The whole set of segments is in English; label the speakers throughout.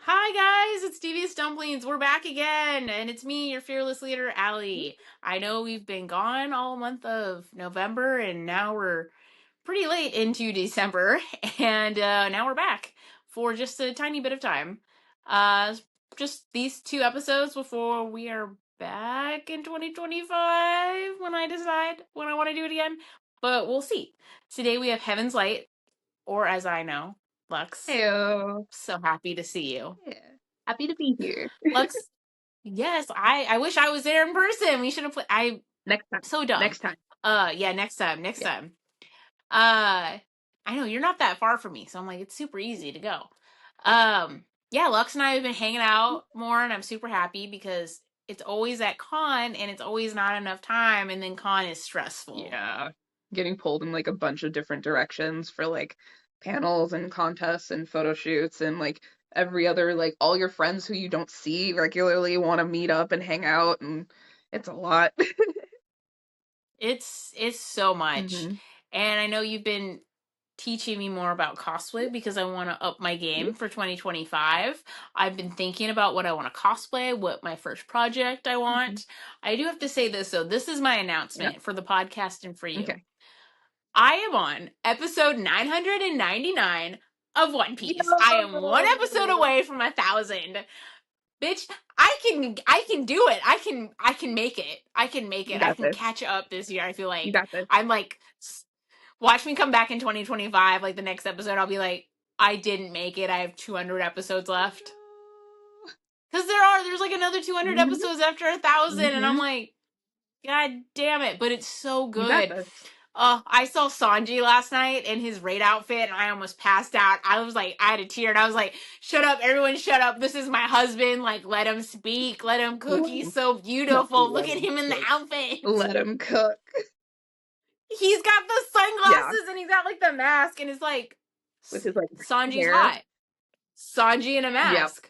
Speaker 1: Hi guys, it's DeviousDumplings. We're back again, and it's me, your fearless leader, Ali. I know we've been gone all month of November, and now we're pretty late into December, and now we're back for just a tiny bit of time. Uh, just these 2 episodes before we are back in 2025 when I decide when I want to do it again. But we'll see. Today we have Heaven's Light, or as I know, Lux.
Speaker 2: Heyo.
Speaker 1: So happy to see you.
Speaker 2: Yeah. Happy to be here.
Speaker 1: Lux, yes, I wish I was there in person. We should have played. I
Speaker 2: Next time.
Speaker 1: so dumb.
Speaker 2: Next time.
Speaker 1: Yeah, next time, next
Speaker 2: Yeah.
Speaker 1: time. I know you're not that far from me, so I'm like it's super easy to go. Yeah, Lux and I have been hanging out more, and I'm super happy because it's always at con, and it's always not enough time, and then con is stressful.
Speaker 2: Yeah. Getting pulled in like a bunch of different directions for like panels and contests and photo shoots and like every other like all your friends who you don't see regularly want to meet up and hang out and it's a lot.
Speaker 1: It's so much,
Speaker 2: hmm
Speaker 1: and I know you've been teaching me more about cosplay because I want to up my
Speaker 2: Yeah.
Speaker 1: game for 2025. I've been thinking about what I want to cosplay, what my first project I
Speaker 2: hmm
Speaker 1: want. I do have to say this, though. This is my
Speaker 2: Yeah.
Speaker 1: announcement for the podcast and for you.
Speaker 2: Okay.
Speaker 1: I am on episode 999 of One Piece. I am one episode
Speaker 2: Yo!
Speaker 1: away from 1,000. Bitch, I can do it. I can make it. I can make
Speaker 2: You
Speaker 1: it. I
Speaker 2: got
Speaker 1: can
Speaker 2: this.
Speaker 1: catch up this year. I feel
Speaker 2: You
Speaker 1: like
Speaker 2: got this.
Speaker 1: I'm like watch me come back in 2025, like the next episode I'll be like I didn't make it. I have 200 episodes left. Cuz there's like another 200
Speaker 2: hmm
Speaker 1: episodes after 1,000 and I'm
Speaker 2: hmm
Speaker 1: like god damn it, but it's so
Speaker 2: You got
Speaker 1: good.
Speaker 2: this.
Speaker 1: I saw Sanji last night in his raid outfit and I almost passed out. I was like, I had a tear and I was like, shut up, everyone shut up. This is my husband. Like, let him speak. Let him cook.
Speaker 2: Let
Speaker 1: He's
Speaker 2: him,
Speaker 1: so
Speaker 2: no,
Speaker 1: beautiful. Look
Speaker 2: let
Speaker 1: at
Speaker 2: him
Speaker 1: him in the
Speaker 2: cook.
Speaker 1: outfit.
Speaker 2: Let him cook.
Speaker 1: He's got the
Speaker 2: Yeah.
Speaker 1: sunglasses and he's got like the mask and it's like,
Speaker 2: With his like
Speaker 1: Sanji's
Speaker 2: hair.
Speaker 1: hot. Sanji in a
Speaker 2: Yep.
Speaker 1: mask.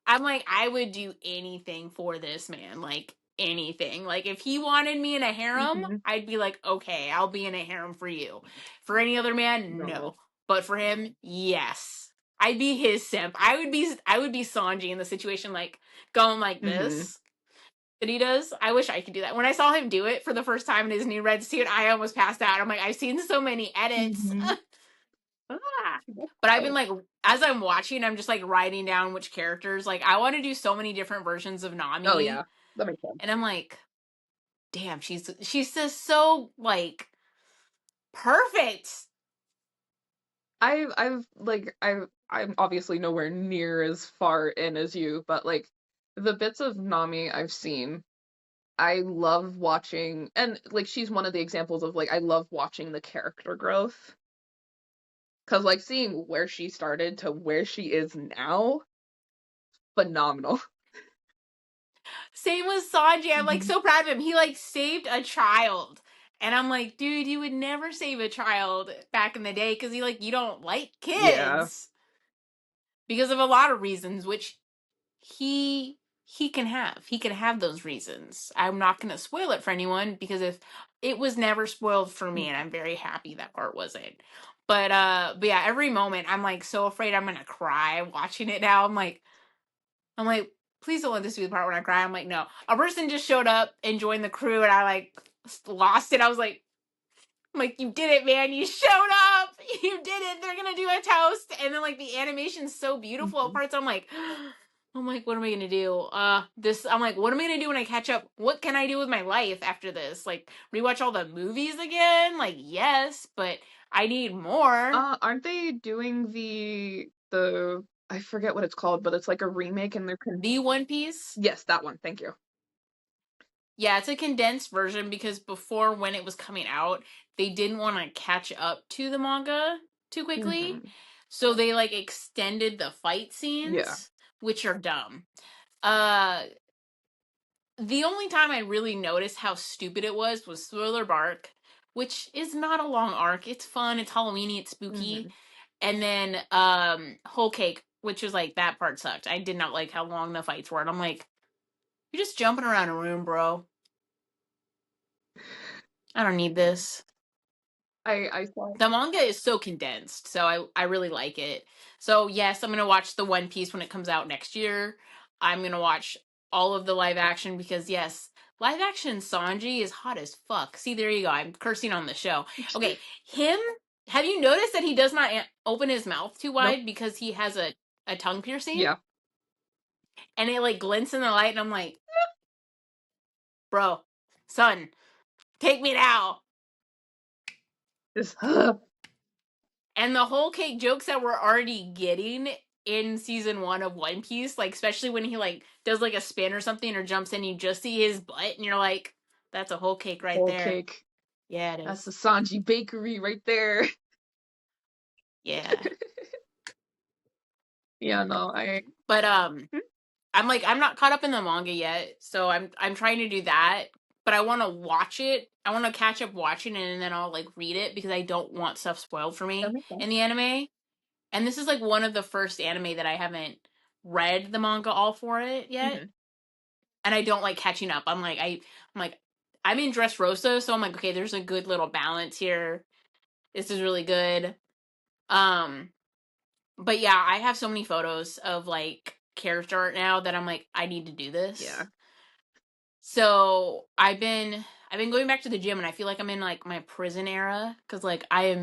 Speaker 1: I'm like, I would do anything for this man. Like, anything. Like, if he wanted me in a harem,
Speaker 2: hmm
Speaker 1: I'd be like, okay, I'll be in a harem for you. For any other man,
Speaker 2: No.
Speaker 1: no. But for him, yes. I'd be his simp. I would be Sanji in the situation, like, going like
Speaker 2: hmm
Speaker 1: this. That he does. I wish I could do that. When I saw him do it for the first time in his new red suit, I almost passed out. I'm like, I've seen so many edits.
Speaker 2: hmm
Speaker 1: Ah. But I've been like, as I'm watching, I'm just like writing down which characters. Like, I want to do so many different versions of
Speaker 2: Oh
Speaker 1: Nami,
Speaker 2: yeah, that makes sense.
Speaker 1: and I'm like, damn, she's just so like perfect.
Speaker 2: I'm obviously nowhere near as far in as you, but like the bits of Nami I've seen, I love watching, and like she's one of the examples of like I love watching the character growth. Cause like seeing where she started to where she is now, phenomenal.
Speaker 1: Same with Sanji. I'm like
Speaker 2: hmm
Speaker 1: so proud of him. He like saved a child. And I'm like, dude, you would never save a child back in the day because you don't like
Speaker 2: Yeah.
Speaker 1: kids because of a lot of reasons, which he he can have. He can have those reasons. I'm not going to spoil it for anyone because if it was never spoiled for me, and I'm very happy that part wasn't. But yeah, every moment I'm like so afraid I'm gonna cry watching it now. I'm like, please don't let this be the part when I cry. I'm like, no. A person just showed up and joined the crew, and I like lost it. I'm like, you did it, man. You showed up. You did it. They're gonna do a toast, and then like the animation's so beautiful at
Speaker 2: hmm
Speaker 1: parts. I'm like, what am I gonna do? I'm like, what am I gonna do when I catch up? What can I do with my life after this? Like, rewatch all the movies again? Like, yes, but I need more.
Speaker 2: Aren't they doing the I forget what it's called, but it's like a remake and they're
Speaker 1: The One Piece.
Speaker 2: yes, that one. Thank you.
Speaker 1: Yeah, it's a condensed version because before when it was coming out, they didn't want to catch up to the manga too quickly.
Speaker 2: hmm
Speaker 1: So they like extended the fight
Speaker 2: Yeah.
Speaker 1: scenes, which are dumb. Uh the only time I really noticed how stupid it was Thriller Bark, which is not a long arc. It's fun, it's Halloweeny, it's spooky.
Speaker 2: hmm
Speaker 1: And then Whole Cake, which was like that part sucked. I did not like how long the fights were. And I'm like, you're just jumping around a room, bro. I don't need this.
Speaker 2: I saw.
Speaker 1: The manga is so condensed, so I really like it. So yes, I'm gonna watch the One Piece when it comes out next year. I'm gonna watch all of the live action because yes, live action Sanji is hot as fuck. See, there you go. I'm cursing on the show. Okay, him. Have you noticed that he does not open his mouth too
Speaker 2: Nope.
Speaker 1: wide because he has a tongue piercing
Speaker 2: Yeah.
Speaker 1: and it like glints in the light, and I'm like, bro, son, take me now.
Speaker 2: Just
Speaker 1: And the whole cake jokes that we're already getting in season 1 of One Piece, like especially when he like does like a spin or something or jumps in, you just see his butt, and you're like, that's a whole cake right
Speaker 2: whole
Speaker 1: there.
Speaker 2: cake.
Speaker 1: Yeah, it
Speaker 2: That's the
Speaker 1: is.
Speaker 2: Sanji bakery right there.
Speaker 1: Yeah,
Speaker 2: Yeah, no,
Speaker 1: but I'm not caught up in the manga yet, so I'm trying to do that. But I want to watch it. I want to catch up watching it, and then I'll like read it because I don't want stuff spoiled for
Speaker 2: that
Speaker 1: me
Speaker 2: makes sense.
Speaker 1: in the anime. And this is like one of the first anime that I haven't read the manga all for it yet.
Speaker 2: Hmm.
Speaker 1: And I don't like catching up. I'm like I'm in Dressrosa, so I'm like, okay, there's a good little balance here. This is really good. Um, but yeah, I have so many photos of like character art now that I'm like, I need to do
Speaker 2: Yeah.
Speaker 1: this. So I've been going back to the gym, and I feel like I'm in like my prison era because like I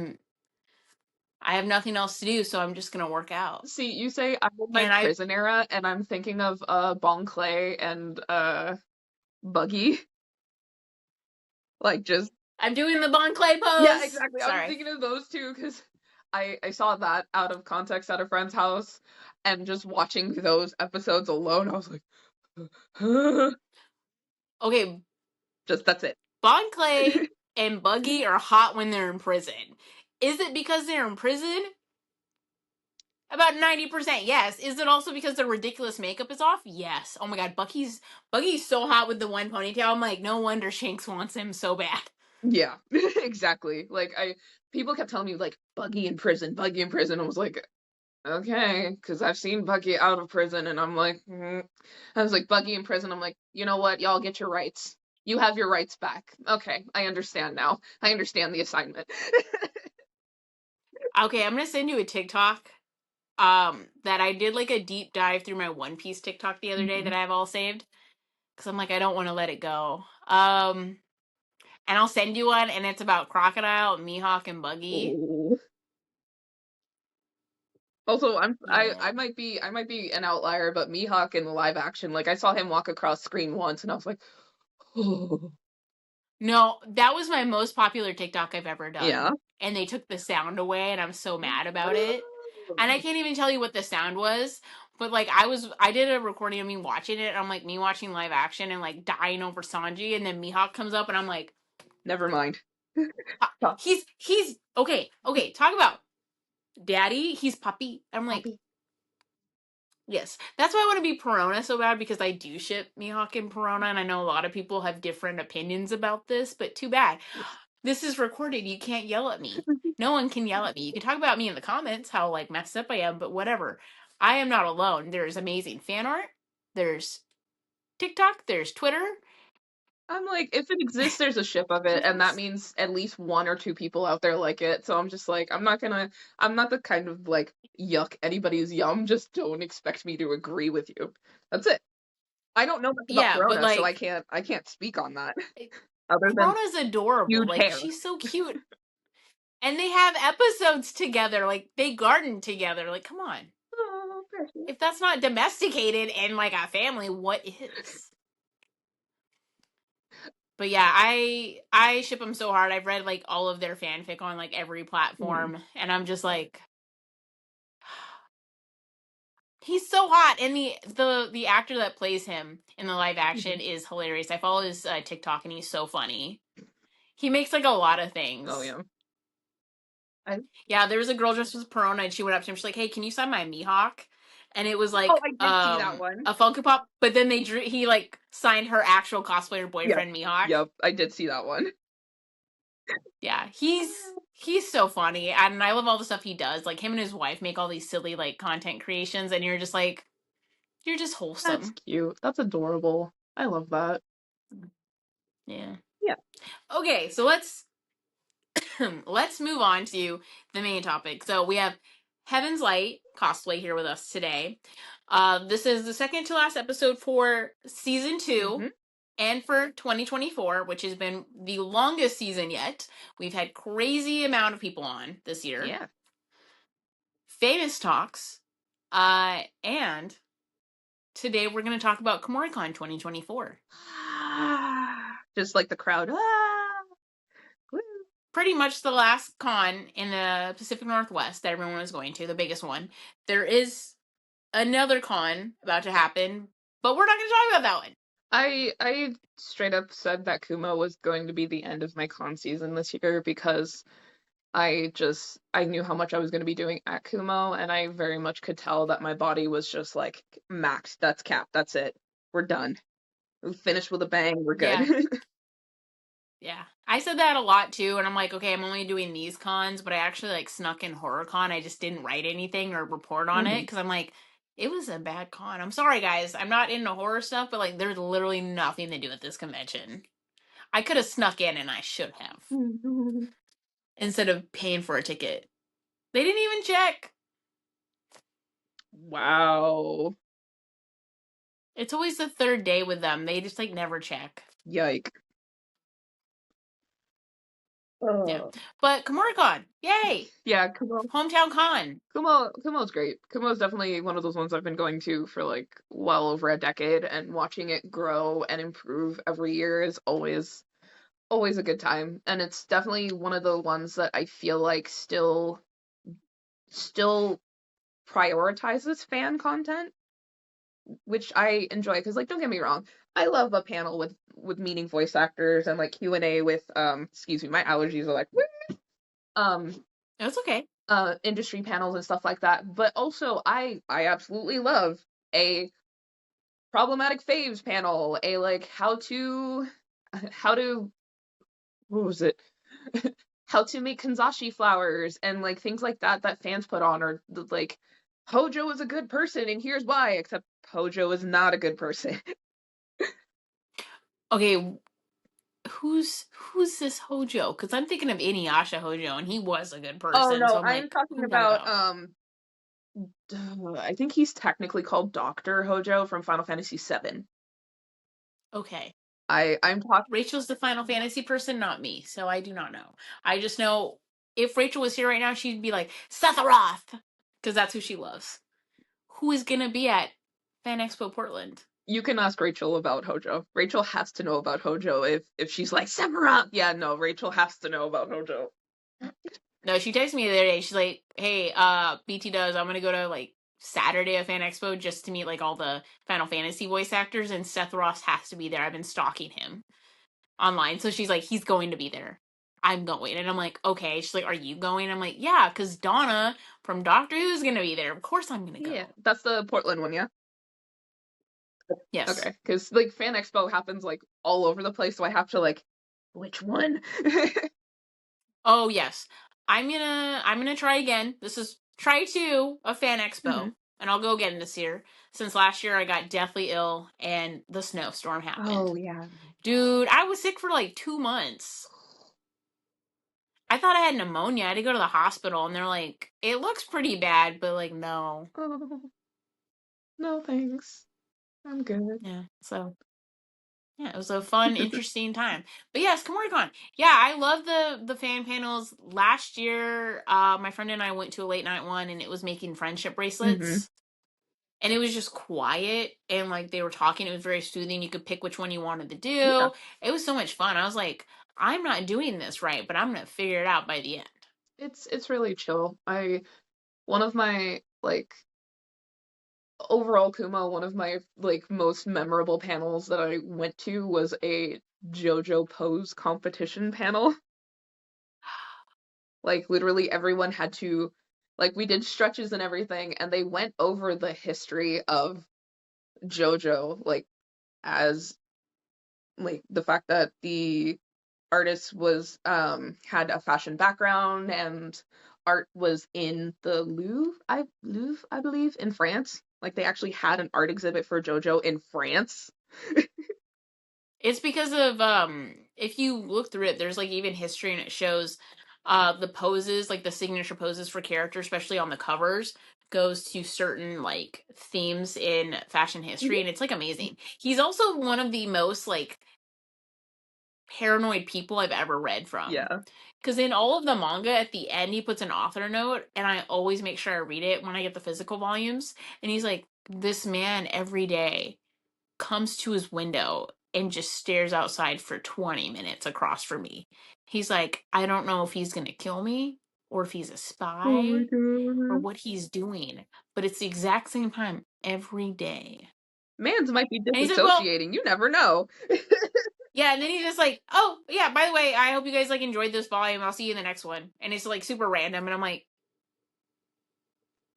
Speaker 1: have nothing else to do, so I'm just gonna work out.
Speaker 2: See, you say I'm in my
Speaker 1: And I
Speaker 2: prison era, and I'm thinking of Bon Clay and Buggy. Like just
Speaker 1: I'm doing the Bon Clay
Speaker 2: yeah,
Speaker 1: pose.
Speaker 2: exactly. I was
Speaker 1: Sorry.
Speaker 2: thinking of those two because I saw that out of context at a friend's house, and just watching those episodes alone, I was like,
Speaker 1: Okay,
Speaker 2: just that's it.
Speaker 1: Bon Clay and Buggy are hot when they're in prison. Is it because they're in prison? About 90%, yes. Is it also because the ridiculous makeup is off? Yes. Oh my god, Buggy's so hot with the one ponytail. I'm like, no wonder Shanks wants him so bad.
Speaker 2: Yeah, exactly. Like people kept telling me like Buggy in prison, Buggy in prison. I was like, okay, because I've seen Buggy out of prison, and I'm like, I was like Buggy in prison. I'm like, you know what? Y'all get your rights. You have your rights back. Okay, I understand now. I understand the assignment.
Speaker 1: Okay, I'm gonna send you a TikTok. That I did like a deep dive through my One Piece TikTok the other day
Speaker 2: Mhm.
Speaker 1: that I have all saved. Cause I'm like, I don't want to let it go. And I'll send you one, and it's about Crocodile, Mihawk, and Buggy.
Speaker 2: Oh. Also, I
Speaker 1: Yeah.
Speaker 2: might be an outlier, but Mihawk in the live action, like I saw him walk across screen once, and I was like, oh,
Speaker 1: No, that was my most popular TikTok I've ever
Speaker 2: yeah.
Speaker 1: done. And they took the sound away, and I'm so mad about it. And I can't even tell you what the sound was, but like I did a recording of me watching it, and I'm like me watching live action and like dying over Sanji, and then Mihawk comes up, and I'm like,
Speaker 2: Never mind.
Speaker 1: he's okay. Talk about daddy. He's puppy. I'm like,
Speaker 2: Poppy.
Speaker 1: yes, that's why I want to be Perona so bad because I do ship Mihawk and Perona, and I know a lot of people have different opinions about this, but too bad. This is recorded. You can't yell at me. No one can yell at me. You can talk about me in the comments, how like messed up I am, but whatever. I am not alone. There's amazing fan art. There's TikTok. There's Twitter.
Speaker 2: I'm like, if it exists, there's a ship of it, and that
Speaker 1: Pinterest.
Speaker 2: means at least one or two people out there like it. So I'm just like, I'm not the kind of like yuck anybody's yum. Just don't expect me to agree with you. That's it. I don't know much about
Speaker 1: Yeah, but
Speaker 2: Corona, so
Speaker 1: like
Speaker 2: I can't speak on that other than
Speaker 1: Perona's adorable.
Speaker 2: huge
Speaker 1: Like
Speaker 2: hair.
Speaker 1: she's so cute. And they have episodes together. Like they garden together. Like come on.
Speaker 2: Oh, precious.
Speaker 1: If that's not domesticated and like a family, what is? But yeah, I ship them so hard. I've read like all of their fanfic on like every
Speaker 2: Mhm.
Speaker 1: platform, and I'm just like, he's so hot. And the actor that plays him in the live action
Speaker 2: Mhm.
Speaker 1: is hilarious. I follow his TikTok, and he's so funny. He makes like a lot of
Speaker 2: Oh
Speaker 1: things.
Speaker 2: yeah. I
Speaker 1: Yeah, there was a girl dressed as Perona, and she went up to him. She's like, "Hey, can you sign my Mihawk?" And it was
Speaker 2: oh
Speaker 1: like
Speaker 2: I did see that one.
Speaker 1: a Funko Pop, but then he like signed her actual cosplayer
Speaker 2: Yep.
Speaker 1: boyfriend Mihawk.
Speaker 2: Yep. I did see that one.
Speaker 1: Yeah, he's so funny, and I love all the stuff he does. Like him and his wife make all these silly like content creations, and you're just like, you're just
Speaker 2: That's
Speaker 1: wholesome.
Speaker 2: cute. That's adorable. I love that.
Speaker 1: Yeah.
Speaker 2: Yeah.
Speaker 1: Okay, so let's let's move on to the main topic. So we have Heaven's Light Cosplay here with us today. This is the second to last episode for season 2 and for 2024, which has been the longest season yet. We've had crazy amount of people on this year.
Speaker 2: Yeah.
Speaker 1: Famous talks. And today we're going to talk about KumoriCon 2024.
Speaker 2: Just like the crowd. Woo.
Speaker 1: Pretty much the last con in the Pacific Northwest that everyone was going to, the biggest one. There is another con about to happen, but we're not going to talk about that one.
Speaker 2: I straight up said that Kumo was going to be the end of my con season this year because I knew how much I was going to be doing at Kumo, and I very much could tell that my body was just like maxed. That's capped. That's it. We're done. We finished with a bang. We're good.
Speaker 1: Yeah. Yeah. I said that a lot too, and I'm like, okay, I'm only doing these cons, but I actually like snuck in HorrorCon. I just didn't write anything or report on it because I'm like, it was a bad con. I'm sorry, guys. I'm not into horror stuff, but like, there's literally nothing to do at this convention. I could have snuck in, and I should have instead of paying for a ticket. They didn't even check.
Speaker 2: Wow.
Speaker 1: It's always the third day with them. They just like never check.
Speaker 2: Yike.
Speaker 1: Yeah. But KumoriCon, yay!
Speaker 2: Yeah, Kumo.
Speaker 1: Hometown con.
Speaker 2: Kumo's great. Kumo's definitely one of those ones I've been going to for like well over a decade, and watching it grow and improve every year is always a good time. And it's definitely one of the ones that I feel like still prioritizes fan content, which I enjoy because, like, don't get me wrong, I love a panel with meeting voice actors and like Q&A with excuse me, my allergies are like
Speaker 1: That's okay.
Speaker 2: industry panels and stuff like that. But also I absolutely love a problematic faves panel, a like how to what was it? How to make kanzashi flowers and like things like that fans put on, or like Hojo is a good person and here's why, except Hojo is not a good person.
Speaker 1: Okay, who's this Hojo? Because I'm thinking of Inuyasha Hojo, and he was a good person.
Speaker 2: Oh no,
Speaker 1: so I'm
Speaker 2: I'm
Speaker 1: like,
Speaker 2: talking
Speaker 1: who's that
Speaker 2: about I think he's technically called Dr. Hojo from Final Fantasy VII.
Speaker 1: Okay.
Speaker 2: I'm talking.
Speaker 1: Rachel's the Final Fantasy person, not me, so I do not know. I just know if Rachel was here right now, she'd be like, Sephiroth! Because that's who she loves. Who is going to be at Fan Expo Portland?
Speaker 2: You can ask Rachel about Hojo. Rachel has to know about Hojo if she's like, Sephiroth! Yeah, no, Rachel has to know about Hojo.
Speaker 1: No, she texted me the other day. She's like, hey, BT does, I'm going to go to like Saturday of Fan Expo just to meet like all the Final Fantasy voice actors, and Seth Ross has to be there. I've been stalking him online. So she's like, he's going to be there. I'm going. And I'm like, okay. She's like, are you going? I'm like, yeah, because Donna from Doctor Who's going to be there. Of course I'm going to go.
Speaker 2: Yeah, that's the Portland one, yeah?
Speaker 1: Yes.
Speaker 2: Okay, because like Fan Expo happens like all over the place, so I have to like, which one?
Speaker 1: Oh, yes. I'm gonna try again. This is try 2 of Fan Expo. And I'll go again this year. Since last year I got deathly ill and the snowstorm happened.
Speaker 2: Oh, yeah.
Speaker 1: Dude, I was sick for like 2 months. I thought I had pneumonia. I had to go to the hospital, and they're like, it looks pretty bad, but like, no.
Speaker 2: Oh, no, thanks. I'm good.
Speaker 1: Yeah, so yeah, it was a fun, interesting time. But yes, KumoriCon. Yeah, I love the fan panels. Last year, my friend and I went to a late night one, and it was making friendship bracelets. And it was just quiet, and like they were talking. It was very soothing. You could pick which one you wanted to do.
Speaker 2: Yeah.
Speaker 1: It was so much fun. I was like, I'm not doing this right, but I'm gonna figure it out by the end.
Speaker 2: It's really chill. One of my like overall Kumo, one of my like most memorable panels that I went to was a JoJo pose competition panel. Like literally everyone had to, like, we did stretches and everything, and they went over the history of JoJo, like as like the fact that the artist was had a fashion background, and art was in the Louvre, I believe, in France. Like they actually had an art exhibit for JoJo in France.
Speaker 1: It's because of if you look through it, there's like even history, and it shows the poses, like the signature poses for characters, especially on the covers, goes to certain like themes in fashion history,
Speaker 2: Mhm.
Speaker 1: and it's like amazing. He's also one of the most like paranoid people I've ever read from.
Speaker 2: Yeah.
Speaker 1: Because in all of the manga, at the end, he puts an author note, and I always make sure I read it when I get the physical volumes. And he's like, this man every day comes to his window and just stares outside for 20 minutes across from me. He's like, I don't know if he's going to kill me or if he's a
Speaker 2: Oh my
Speaker 1: spy or
Speaker 2: god.
Speaker 1: what he's doing, but it's the exact same time every day.
Speaker 2: Mans might be
Speaker 1: And he's like, well,
Speaker 2: disassociating. You never know.
Speaker 1: yeah, and then he's just like, oh, yeah, by the way, I hope you guys like enjoyed this volume. I'll see you in the next one. And it's like super random. And I'm like,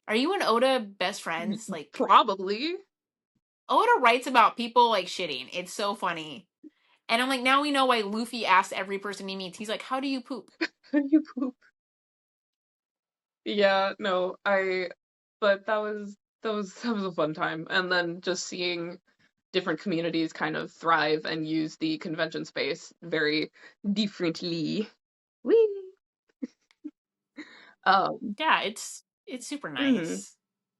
Speaker 1: are you and Oda best friends? Like,
Speaker 2: Probably.
Speaker 1: Oda writes about people like shitting. It's so funny. And I'm like, now we know why Luffy asks every person he meets. He's like, how do you poop?
Speaker 2: You poop. Yeah, no, but that was a fun time. And then just seeing different communities kind of thrive and use the convention space very differently. Whee! Um,
Speaker 1: Yeah, it's super
Speaker 2: mhm,
Speaker 1: nice.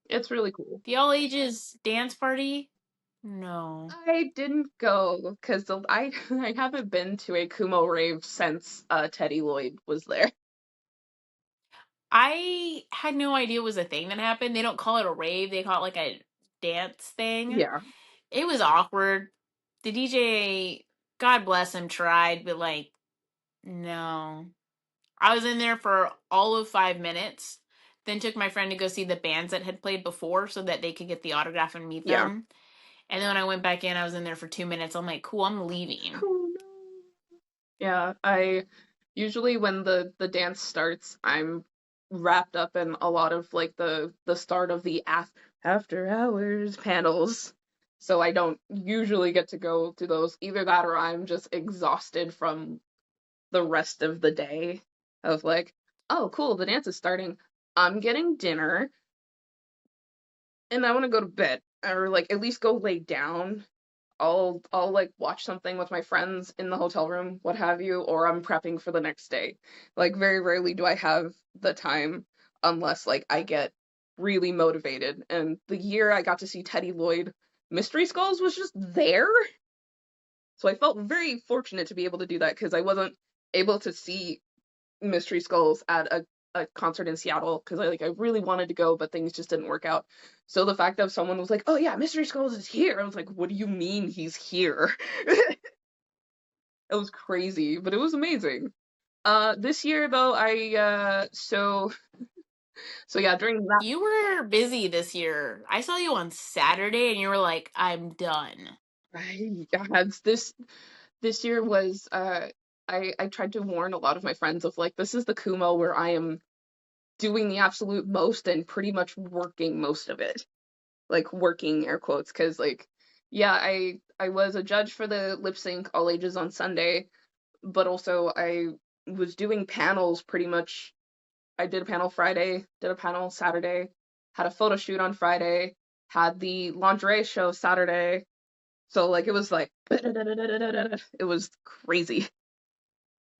Speaker 2: it's really cool.
Speaker 1: The all ages dance party? No.
Speaker 2: I didn't go because I I haven't been to a Kumo rave since Teddy Lloyd was there.
Speaker 1: I had no idea it was a thing that happened. They don't call it a rave, they call it like a dance thing.
Speaker 2: Yeah,
Speaker 1: It was awkward. The DJ, God bless him, tried, but like, no. I was in there for all of 5 minutes, then took my friend to go see the bands that had played before so that they could get the autograph and meet
Speaker 2: yeah.
Speaker 1: them. And then when I went back in, I was in there for 2 minutes. I'm like, cool, I'm leaving.
Speaker 2: Oh no. Yeah, I usually when the dance starts, I'm wrapped up in a lot of like the start of the after hours panels. So I don't usually get to go to those. Either that or I'm just exhausted from the rest of the day of like, oh cool, the dance is starting. I'm getting dinner and I want to go to bed or like at least go lay down. I'll like watch something with my friends in the hotel room, what have you, or I'm prepping for the next day. Like very rarely do I have the time unless like I get really motivated. And the year I got to see Teddy Lloyd, Mystery Skulls was just there. So I felt very fortunate to be able to do that because I wasn't able to see Mystery Skulls at a concert in Seattle because I really wanted to go, but things just didn't work out. So the fact that someone was like, "Oh yeah, Mystery Skulls is here," I was like, "What do you mean he's here?" It was crazy, but it was amazing. This year though, so yeah, during that,
Speaker 1: You were busy this year. I saw you on Saturday and you were like, I'm done.
Speaker 2: yeah, this year was I tried to warn a lot of my friends of like this is the Kumo where I am doing the absolute most and pretty much working most of it. Like working air quotes because like yeah I was a judge for the lip sync all ages on Sunday, but also I was doing panels pretty much. I did a panel Friday, did a panel Saturday, had a photo shoot on Friday, had the lingerie show Saturday. So like it was like it was crazy.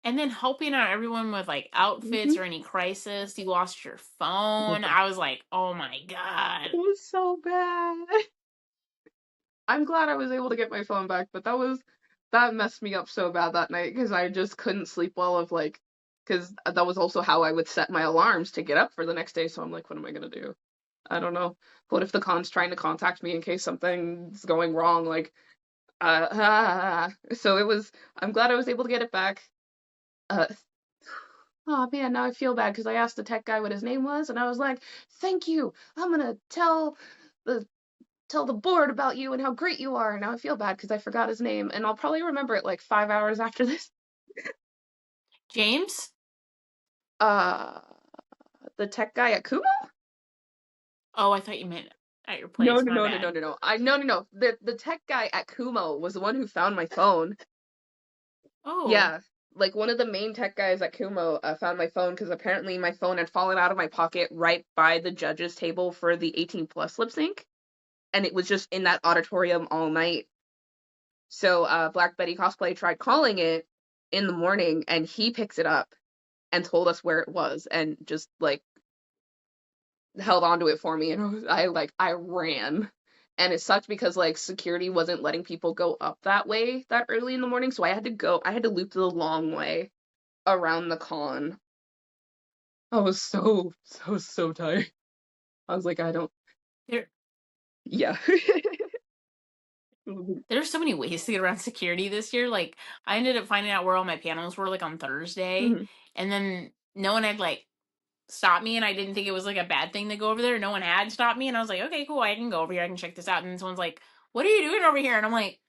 Speaker 1: And then helping out everyone with like outfits
Speaker 2: Mhm.
Speaker 1: or any crisis. You lost your phone.
Speaker 2: It
Speaker 1: I was like, oh my God.
Speaker 2: was so bad. I'm glad I was able to get my phone back, but that messed me up so bad that night because I just couldn't sleep well of like because that was also how I would set my alarms to get up for the next day. So I'm like, what am I gonna do? I don't know. What if the con's trying to contact me in case something's going wrong? Like, so it was. I'm glad I was able to get it back. Uh, oh man, now I feel bad because I asked the tech guy what his name was, and I was like, thank you. I'm gonna the tell the board about you and how great you are. And now I feel bad because I forgot his name, and I'll probably remember it like 5 hours after this.
Speaker 1: James?
Speaker 2: Uh, the tech guy at Kumo?
Speaker 1: Oh, I thought you meant at your
Speaker 2: No,
Speaker 1: place.
Speaker 2: no,
Speaker 1: My
Speaker 2: no, no, no,
Speaker 1: bad.
Speaker 2: no, no. No. The tech guy at Kumo was the one who found my phone.
Speaker 1: Oh.
Speaker 2: Yeah, like one of the main tech guys at Kumo found my phone because apparently my phone had fallen out of my pocket right by the judges table for the 18 plus lip sync, and it was just in that auditorium all night. So Black Betty Cosplay tried calling it in the morning, and he picks it up and told us where it was and just like held onto it for me, and I ran. And it sucked because like security wasn't letting people go up that way that early in the morning, so I had to loop the long way around the con. I was so tired. I was like, I don't.
Speaker 1: There,
Speaker 2: Yeah.
Speaker 1: there's so many ways to get around security this year. Like, I ended up finding out where all my panels were like on Thursday,
Speaker 2: Mhm.
Speaker 1: and then no one had like stopped me, and I didn't think it was like a bad thing to go over there. No one had stopped me, and I was like, okay, cool, I can go over here, I can check this out. And then someone's like, "What are you doing over here?" And I'm like,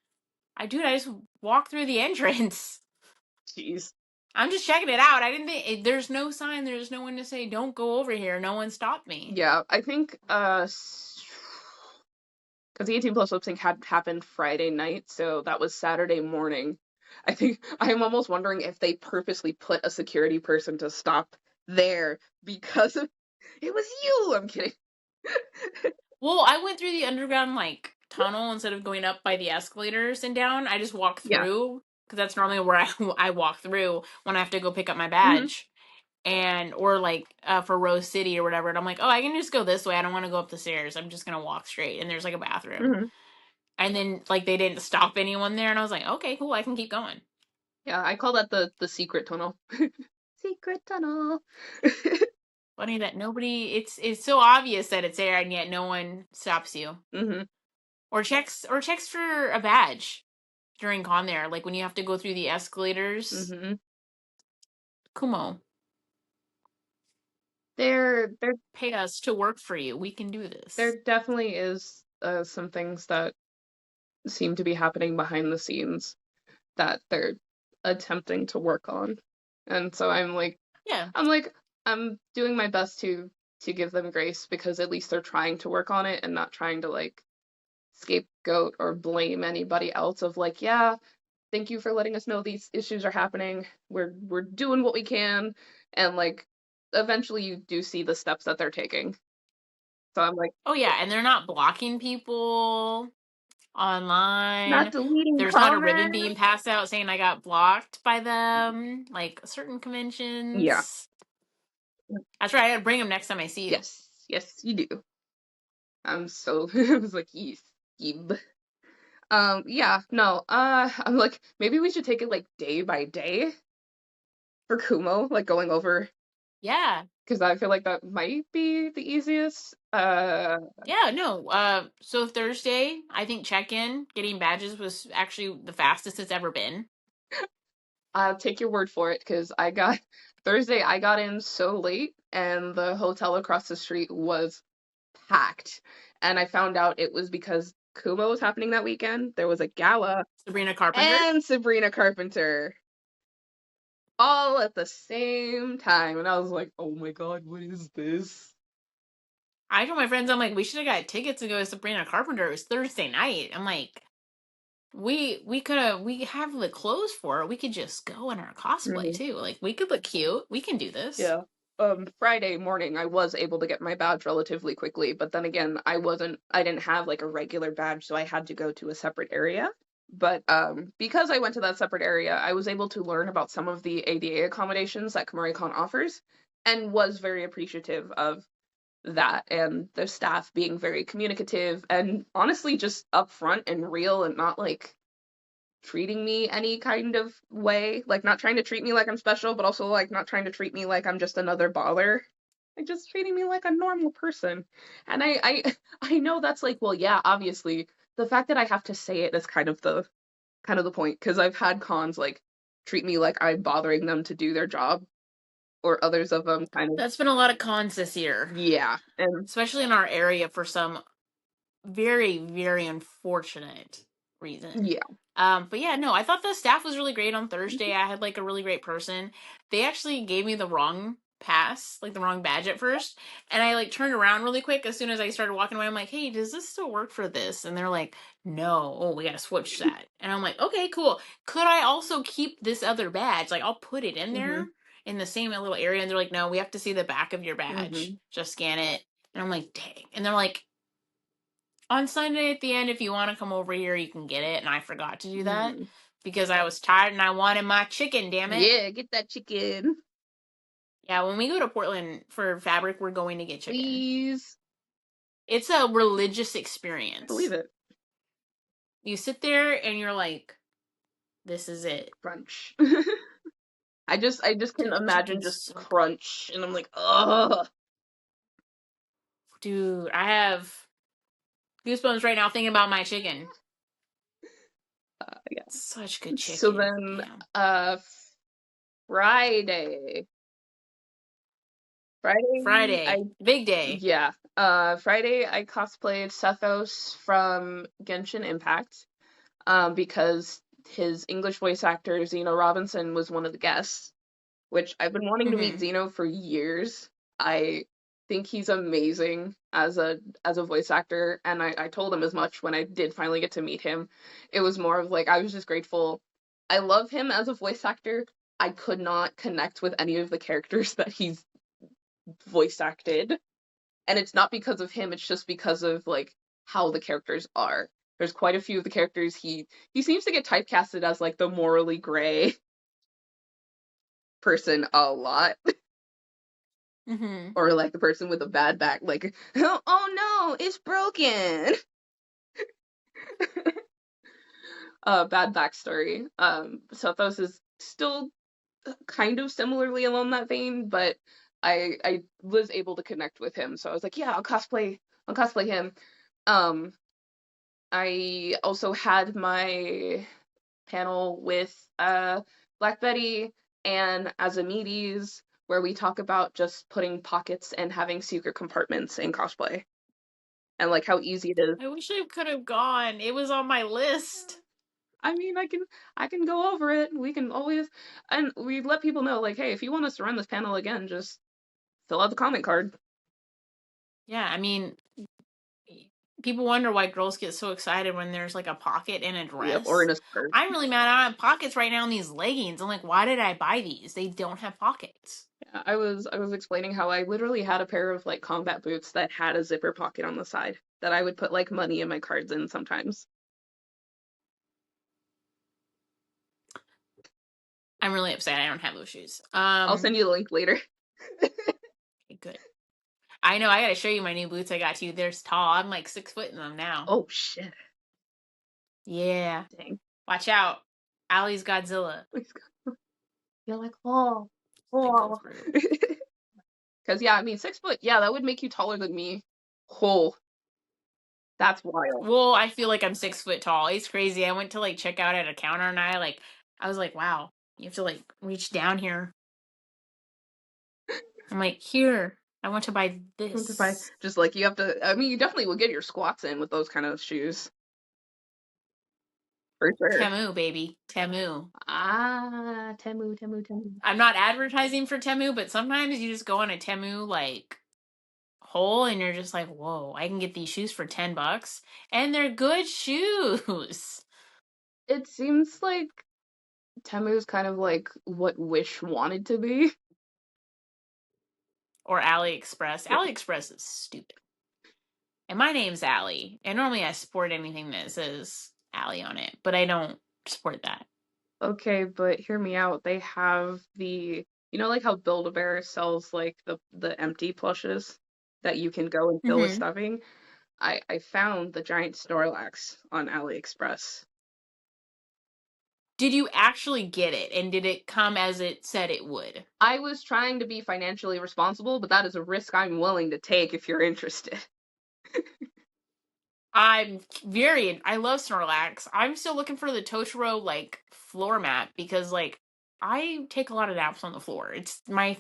Speaker 1: I just walked through the entrance.
Speaker 2: Jeez.
Speaker 1: I'm just checking it out. I didn't think there's no sign. There's no one to say don't go over here. No one stopped me.
Speaker 2: Yeah, I think because the 18 plus lip sync had happened Friday night, so that was Saturday morning. I think I'm almost wondering if they purposely put a security person to stop there because it was you. I'm kidding.
Speaker 1: Well, I went through the underground like tunnel instead of going up by the escalators and down. I just walked
Speaker 2: Yeah.
Speaker 1: through because that's normally where I walk through when I have to go pick up my
Speaker 2: Hmm.
Speaker 1: badge. And or like for Rose City or whatever. And I'm like, oh, I can just go this way. I don't want to go up the stairs. I'm just gonna walk straight. And there's like a bathroom.
Speaker 2: Hmm.
Speaker 1: And then like they didn't stop anyone there, and I was like, okay, cool, I can keep going.
Speaker 2: Yeah, I call that the secret tunnel. Secret tunnel.
Speaker 1: Funny that nobody. It's so obvious that it's there, and yet no one stops you
Speaker 2: Hmm.
Speaker 1: or checks for a badge during con there. Like when you have to go through the escalators.
Speaker 2: Hmm.
Speaker 1: Kumo,
Speaker 2: There
Speaker 1: pay us to work for you. We can do this.
Speaker 2: there definitely is some things that seem to be happening behind the scenes that they're attempting to work on. And so
Speaker 1: Yeah.
Speaker 2: I'm like I'm doing my best to give them grace because at least they're trying to work on it and not trying to like scapegoat or blame anybody else of like, yeah, thank you for letting us know these issues are happening. We're doing what we can, and like eventually you do see the steps that they're taking. So I'm like,
Speaker 1: Oh yeah, and they're not blocking people
Speaker 2: not
Speaker 1: online.
Speaker 2: deleting
Speaker 1: There's not a ribbon being
Speaker 2: comments.
Speaker 1: passed out saying I got blocked by them, like certain
Speaker 2: Yeah.
Speaker 1: conventions. That's right. I gotta bring them next time I see you.
Speaker 2: Yes. Yes, you do. I'm so I was like, yes, yib. Yeah, no, I'm like, maybe we should take it like day by day for Kumo, like going over,
Speaker 1: Yeah.
Speaker 2: because I feel like that might be the easiest.
Speaker 1: Yeah, no. So Thursday, I think check-in, getting badges was actually the fastest it's ever been.
Speaker 2: I'll take your word for it, because Thursday, I got in so late, and the hotel across the street was packed. And I found out it was because Kumo was happening that weekend. There was a gala,
Speaker 1: Sabrina Carpenter.
Speaker 2: and Sabrina Carpenter all at the same time. And I was like, oh my god, what is this?
Speaker 1: I told my friends, I'm like, we should have got tickets to go to Sabrina Carpenter. It was Thursday night. I'm like, we have the clothes for it. We could just go in our cosplay
Speaker 2: Mhm.
Speaker 1: too. Like we could look cute. We can do this.
Speaker 2: Yeah. Friday morning, I was able to get my badge relatively quickly, but then again, I didn't have like a regular badge, so I had to go to a separate area. But because I went to that separate area, I was able to learn about some of the ADA accommodations that KumoriCon offers, and was very appreciative of that and the staff being very communicative and honestly just upfront and real and not like treating me any kind of way, like not trying to treat me like I'm special, but also like not trying to treat me like I'm just another bother. Like just treating me like a normal person. And I know that's like, well, yeah, obviously the fact that I have to say it is kind of the point, because I've had cons like treat me like I'm bothering them to do their job, or others of them kind of,
Speaker 1: That's been a lot of cons this year,
Speaker 2: yeah. And
Speaker 1: especially in our area for some very, very unfortunate reason.
Speaker 2: yeah.
Speaker 1: But yeah, no, I thought the staff was really great on Thursday. I had like a really great person. They actually gave me the wrong pass, like the wrong badge at first. And I like turned around really quick as soon as I started walking away. I'm like, hey, does this still work for this? And they're like, no, oh, we gotta switch that. And I'm like, okay, cool. Could I also keep this other badge? Like, I'll put it in
Speaker 2: Hmm.
Speaker 1: there in the same little area. And they're like, no, we have to see the back of your badge.
Speaker 2: Hmm.
Speaker 1: Just scan it. And I'm like, dang. And they're like, on Sunday at the end, if you want to come over here, you can get it. And I forgot to do that
Speaker 2: Hmm.
Speaker 1: because I was tired and I wanted my chicken, damn it.
Speaker 2: Yeah, get that chicken.
Speaker 1: Yeah, when we go to Portland for fabric, we're going to get chicken.
Speaker 2: Please.
Speaker 1: It's a religious
Speaker 2: I
Speaker 1: experience.
Speaker 2: believe it.
Speaker 1: You sit there and you're like, this is it.
Speaker 2: Crunch. I just can
Speaker 1: Dude,
Speaker 2: imagine
Speaker 1: chicken's
Speaker 2: just
Speaker 1: so
Speaker 2: crunch, and I'm like, ugh.
Speaker 1: Dude, I have goosebumps right now thinking about my chicken.
Speaker 2: Yeah.
Speaker 1: Such good
Speaker 2: So
Speaker 1: chicken.
Speaker 2: then,
Speaker 1: Damn.
Speaker 2: Friday.
Speaker 1: Friday. Big day.
Speaker 2: Yeah. Friday I cosplayed Sethos from Genshin Impact, because his English voice actor Zeno Robinson was one of the guests, which I've been wanting to meet
Speaker 1: Mm-hmm.
Speaker 2: Zeno for years. I think he's amazing as a voice actor, and I told him as much when I did finally get to meet him. It was more of like I was just grateful. I love him as a voice actor. I could not connect with any of the characters that he's voice acted. And it's not because of him, it's just because of like how the characters are. There's quite a few of the characters he seems to get typecasted as like the morally gray person a lot.
Speaker 1: Mm-hmm.
Speaker 2: Or like the person with a bad back, like, oh no, it's broken. Bad backstory. Sothos is still kind of similarly along that vein, but I was able to connect with him, so I was like, yeah, I'll cosplay him. Um, I also had my panel with Black Betty and Azamedes, where we talk about just putting pockets and having secret compartments in cosplay, and like how easy it is.
Speaker 1: I wish I could have gone. It was on my list.
Speaker 2: I mean, I can go over it. We can always, and we let people know, like, hey, if you want us to run this panel again, just fill out the comment card.
Speaker 1: Yeah, I mean, people wonder why girls get so excited when there's like a pocket in a
Speaker 2: Yep, or
Speaker 1: dress.
Speaker 2: in a skirt.
Speaker 1: I'm really mad I don't have pockets right now in these leggings. I'm like, why did I buy these? They don't have pockets.
Speaker 2: Yeah, I was explaining how I literally had a pair of like combat boots that had a zipper pocket on the side that I would put like money in my cards in sometimes.
Speaker 1: I'm really upset I don't have those shoes.
Speaker 2: I'll send you the link later.
Speaker 1: Good. I know, I gotta show you my new boots I got you. They're tall. I'm like 6 foot in them now.
Speaker 2: Oh shit.
Speaker 1: Yeah.
Speaker 2: Dang.
Speaker 1: Watch out. Ali's Godzilla.
Speaker 2: You're like, oh,
Speaker 1: I go
Speaker 2: oh.
Speaker 1: through.
Speaker 2: Because yeah, I mean 6 foot, yeah, that would make you taller than me. Oh, that's wild.
Speaker 1: Well, I feel like I'm 6 foot tall. It's crazy. I went to like check out at a counter and I was like, wow, you have to like reach down here. I'm like, here, I want to buy this.
Speaker 2: Just like you have to, I mean, you definitely will get your squats in with those kind of shoes. For sure.
Speaker 1: Temu, baby. Temu.
Speaker 2: Ah, Temu.
Speaker 1: I'm not advertising for Temu, but sometimes you just go on a Temu like hole and you're just like, whoa, I can get these shoes for $10 and they're good shoes.
Speaker 2: It seems like Temu's kind of like what Wish wanted to be.
Speaker 1: Or AliExpress.
Speaker 2: Yeah.
Speaker 1: AliExpress is stupid. And my name's Ali. And normally I support anything that says Ali on it, but I don't support that.
Speaker 2: Okay, but hear me out. They have like how Build-A-Bear sells like the empty plushes that you can go and fill with
Speaker 1: Mm-hmm.
Speaker 2: stuffing. I found the giant Snorlax on AliExpress.
Speaker 1: Did you actually get it? And did it come as it said it would?
Speaker 2: I was trying to be financially responsible, but that is a risk I'm willing to take if you're interested.
Speaker 1: I love Snorlax. I'm still looking for the Totoro like floor mat because like I take a lot of naps on the floor. It's my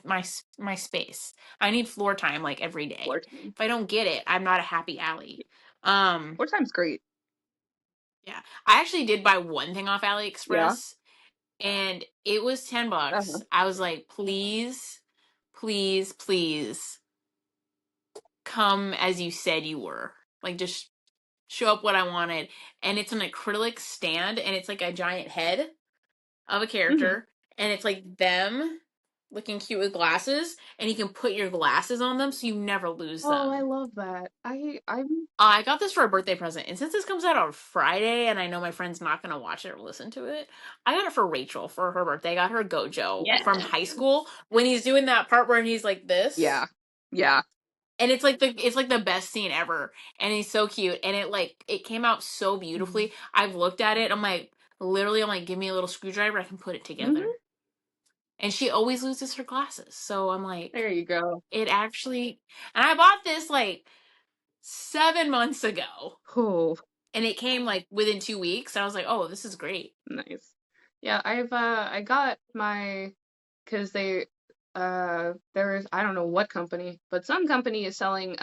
Speaker 1: space. I need floor time like every day.
Speaker 2: Floor time.
Speaker 1: If I don't get it, I'm not a happy Ali.
Speaker 2: Floor time's great.
Speaker 1: Yeah. I actually did buy one thing off
Speaker 2: Yeah.
Speaker 1: AliExpress and it was $10.
Speaker 2: Uh-huh.
Speaker 1: I was like, please, please, please come as you said you were. Like just show up what I wanted. And it's an acrylic stand and it's like a giant head of a
Speaker 2: Mm-hmm.
Speaker 1: character and it's like them looking cute with glasses, and you can put your glasses on them so you never lose
Speaker 2: Oh, I
Speaker 1: them.
Speaker 2: love that. I'm
Speaker 1: I got this for a birthday present, and since this comes out on Friday, and I know my friend's not gonna watch it or listen to it, I got it for Rachel for her birthday. I got her Gojo
Speaker 2: yeah.
Speaker 1: from high school when he's doing that part where he's like this,
Speaker 2: Yeah. Yeah.
Speaker 1: and it's like the best scene ever, and he's so cute, and it came out so beautifully. I've looked at it, I'm like, give me a little screwdriver, I can put it
Speaker 2: Mm-hmm.
Speaker 1: together. And she always loses her glasses, so I'm like,
Speaker 2: There you go.
Speaker 1: it actually, and I bought this like 7 months ago.
Speaker 2: Oh,
Speaker 1: And it came like within 2 weeks. I was like, oh, this is great.
Speaker 2: nice. Yeah, I got my because there's I don't know what company, but some company is selling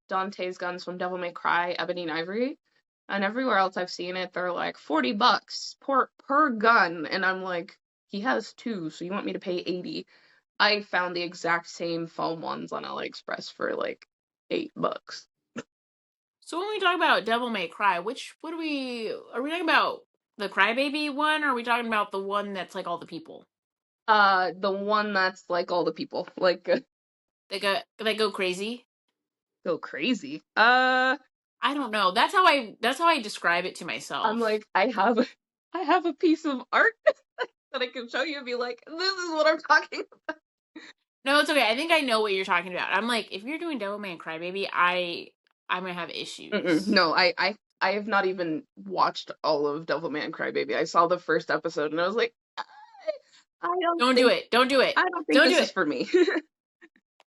Speaker 2: Dante's guns from Devil May Cry, Ebony and Ivory. And everywhere else I've seen it, they're like $40 per gun. And I'm like, he has two, so you want me to pay 80? I found the exact same foam ones on AliExpress for like $8.
Speaker 1: So when we talk about Devil May Cry, what are we talking about the Crybaby one, or are we talking about the one that's like all the people?
Speaker 2: The one that's like all the people, like
Speaker 1: They go crazy?
Speaker 2: go crazy.
Speaker 1: I don't know. That's how I describe it to
Speaker 2: I'm
Speaker 1: myself.
Speaker 2: like, I have a piece of art that I can show you and be like, this is what I'm talking
Speaker 1: No, it's okay. I think I know what you're talking about. I'm like, if you're doing Devil May Crybaby, I'm gonna have
Speaker 2: about.
Speaker 1: issues.
Speaker 2: No, I have not even watched all of Devilman Crybaby. I saw the first episode and I was like, I don't
Speaker 1: Don't do
Speaker 2: think
Speaker 1: it. Don't do it.
Speaker 2: I don't think
Speaker 1: Don't do
Speaker 2: this is
Speaker 1: it.
Speaker 2: for me.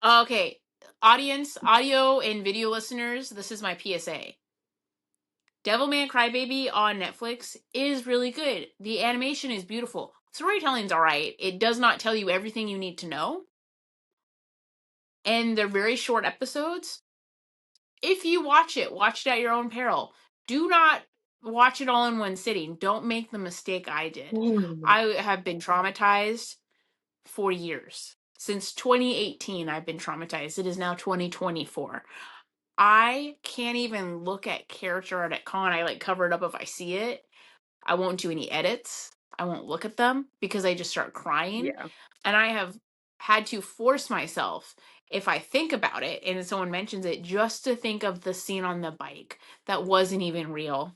Speaker 1: Okay. Audience, audio and video listeners, this is my PSA. Devilman Crybaby on Netflix is really good. The animation is beautiful. Storytelling's alright. It does not tell you everything you need to know. And they're very short episodes. If you watch it at your own peril. Do not watch it all in one sitting. Don't make the mistake I did.
Speaker 2: Ooh.
Speaker 1: I have been traumatized for years. Since 2018, I've been traumatized. It is now 2024. I can't even look at character art at con. I like cover it up if I see it. I won't do any edits. I won't look at them because I just start crying.
Speaker 2: Yeah.
Speaker 1: And I have had to force myself, if I think about it and someone mentions it, just to think of the scene on the bike that wasn't even real.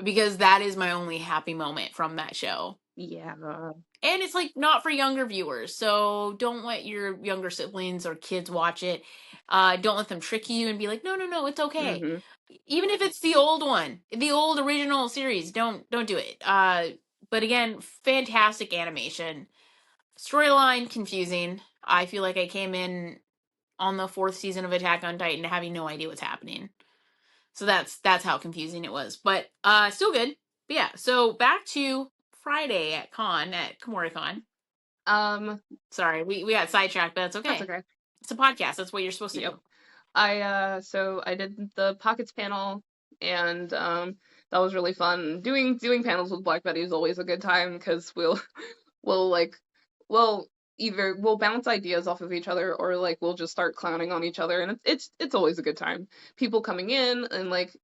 Speaker 1: Because that is my only happy moment from that show.
Speaker 2: Yeah.
Speaker 1: And it's like not for younger viewers, so don't let your younger siblings or kids watch it. Don't let them trick you and be like, no, no, no, it's okay.
Speaker 2: Mm-hmm.
Speaker 1: Even if it's the old one, the old original series, don't do it. But again, fantastic animation, storyline confusing. I feel like I came in on the fourth season of Attack on Titan having no idea what's happening. So that's how confusing it was, but still good. But yeah, so back to Friday at KumoriCon.
Speaker 2: Um,
Speaker 1: Sorry, we got sidetracked, but that's
Speaker 2: that's
Speaker 1: okay.
Speaker 2: okay.
Speaker 1: It's a podcast. That's what you're supposed to
Speaker 2: Yep.
Speaker 1: do.
Speaker 2: I did the Pockets panel and that was really fun. Doing panels with Black Betty is always a good time because we'll like we'll either we'll bounce ideas off of each other or like we'll just start clowning on each other and it's always a good time. People coming in and like